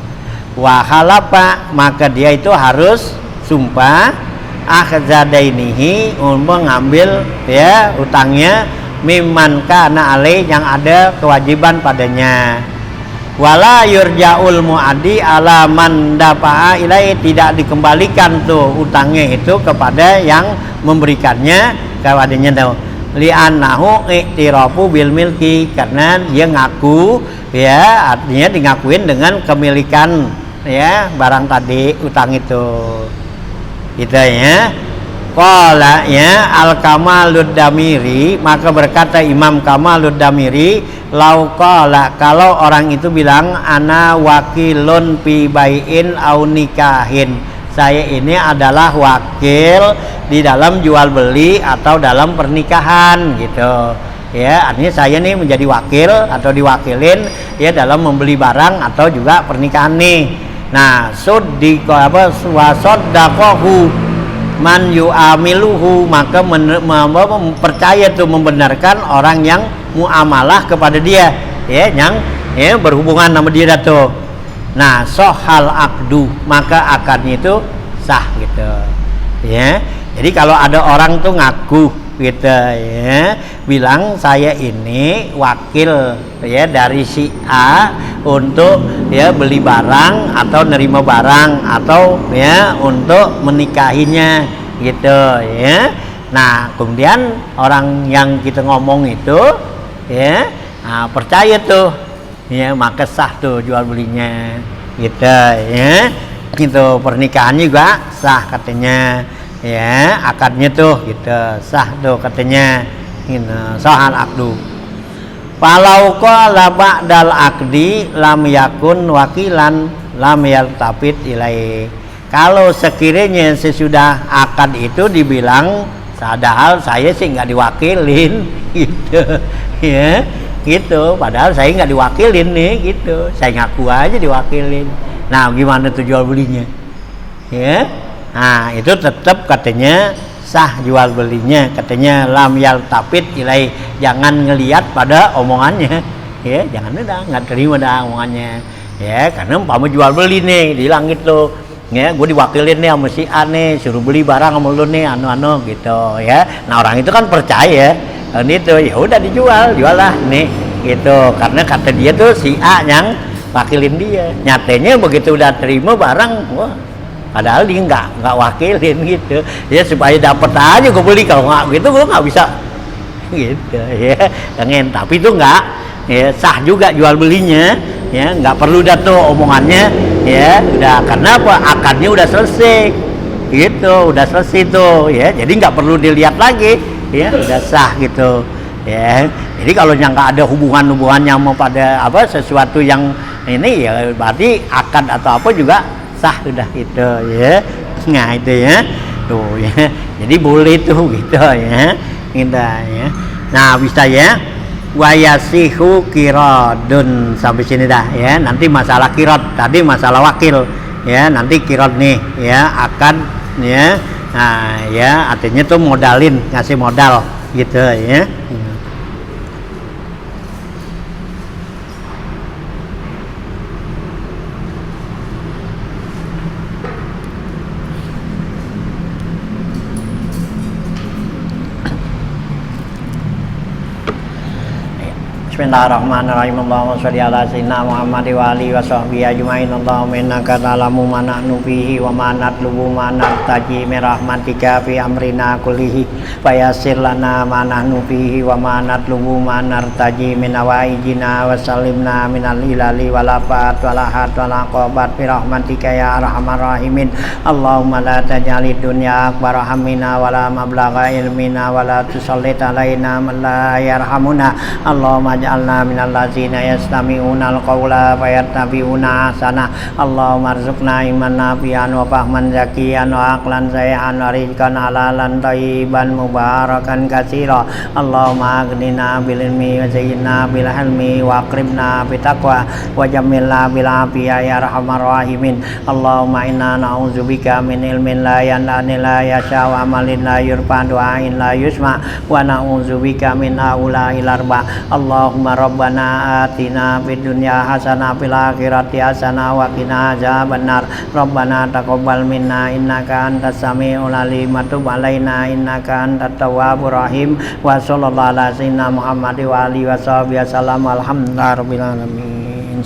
A: Wa khalafa, maka dia itu harus sumpah akhzadainihi, mengambil ya utangnya mimman kana alai, yang ada kewajiban padanya. Wala yurja'ul mu'addi ala man dafa'a ilai, tidak dikembalikan tuh utangnya itu kepada yang memberikannya kepadanya tuh. Li'annahu i'tirafu bil milki, karena dia ngaku ya, artinya dingakuin dengan kemilikan ya barang tadi utang itu. Gitu ya. Qala ya al-Kamalud Damiri, maka berkata Imam Kamalud Damiri, lau qala, kalau orang itu bilang ana wakilun fi bai'in au nikahin, saya ini adalah wakil di dalam jual beli atau dalam pernikahan gitu ya, artinya saya nih menjadi wakil atau diwakilin ya dalam membeli barang atau juga pernikahan nih. Nah suddiqa apa wasaddaqahu man yu'amiluhu, maka percaya tuh, membenarkan orang yang muamalah kepada dia ya, yang ya berhubungan sama dia tuh. Nah sohal akdu, maka akadnya itu sah gitu ya. Jadi kalau ada orang tuh ngaku gitu ya, bilang saya ini wakil ya dari si A untuk ya beli barang atau nerima barang atau ya untuk menikahinya gitu ya. Nah kemudian orang yang kita ngomong itu ya percaya tuh ya, maka sah tuh jual belinya gitu ya. Gitu pernikahan juga sah katanya ya, akadnya tuh gitu sah tuh katanya gitu, soal akdu. Falau qala ba'dal akdi lam yakun wakilan lam yaltafit ilai, kalau sekiranya sesudah akad itu dibilang padahal saya sih nggak diwakilin gitu ya gitu, padahal saya nggak diwakilin nih gitu, saya ngaku aja diwakilin. Nah gimana tuh jual belinya ya? Nah itu tetap katanya sah jual belinya, katanya lam yaltafit ilai, jangan ngelihat pada omongannya ya jangan udah nggak terima dah omongannya ya, karena umpama jual beli nih di langit lo ya, gue diwakilin nih sama si A nih, suruh beli barang sama lu nih anu gitu ya. Nah orang itu kan percaya dan itu ya udah jual lah nih gitu, karena kata dia tuh si A yang wakilin dia. Nyatanya begitu udah terima barang, wah padahal dia nggak wakilin gitu ya, supaya dapet aja gue beli, kalau nggak gitu gue nggak bisa gitu ya. Jangan, tapi itu nggak ya, sah juga jual belinya ya, nggak perlu dah tuh omongannya ya, udah karena apa, akadnya udah selesai gitu, udah selesai tuh ya, jadi nggak perlu dilihat lagi ya, udah sah gitu ya. Jadi kalau yang nggak ada hubungannya mau pada apa sesuatu yang ini ya, berarti akad atau apa juga sah udah gitu ya. Nah itu ya tuh ya, jadi boleh tuh gitu ya kita ya. Nah bisa ya, wayasihu kirodun, sampai sini dah ya. Nanti masalah kirod, tadi masalah wakil ya, nanti kirod nih ya, akad ya. Nah ya artinya tuh modalin, ngasih modal gitu ya. Bismillahirrahmanirrahim. Allahumma sholli ala sayyidina Muhammad wa alihi wa sahbihi ajmain. Allahumma innaka ta'lamu ma nahnu fihi wa ma natlubu ma nartaji min rahmatika fi amrina kullihi fayassir lana ma nahnu fihi wa ma natlubu ma nartaji min awaijina wa sallimna min al-ilali wal afat wal ahad wal aqabat bi rahmatika ya arhamar rahimin. Allahumma la taj'alid dunya akbar hammina wa la mablagha ilmina wa la tusallit alaina man la yarhamuna. Allahumma ja'alna minal ladzina yastami'una al-qawla fayattabi'una ahsana. Allahumma arzuqna iman nafi'an wa fahman zakiyan wa aqlan sayihan wa rizqan halalan thayyiban mubarakan katsira. Allahumma aghnina bil ilmi wa zayyinna bil hilmi wa aqribna bit taqwa wa jammilna bil afiyah ya arhamar rahimin. Allahumma inna na'udzubika min ilmin la yanani la yasha wa amalin la yurfa du'ain la yusma wa na'udzubika min aula'il arba. Allahumma rabbana atina fid dunya hasanah fil akhirati hasanah wa qina adzabannar. Rabbana taqabbal minna innaka antas samiul alim wa tub alaina innaka antat tawwabur rahim. Wa sallallahu ala sayyidina Muhammad wa alihi wa sahbihi wasallam. Alhamdulillahirabbil alamin.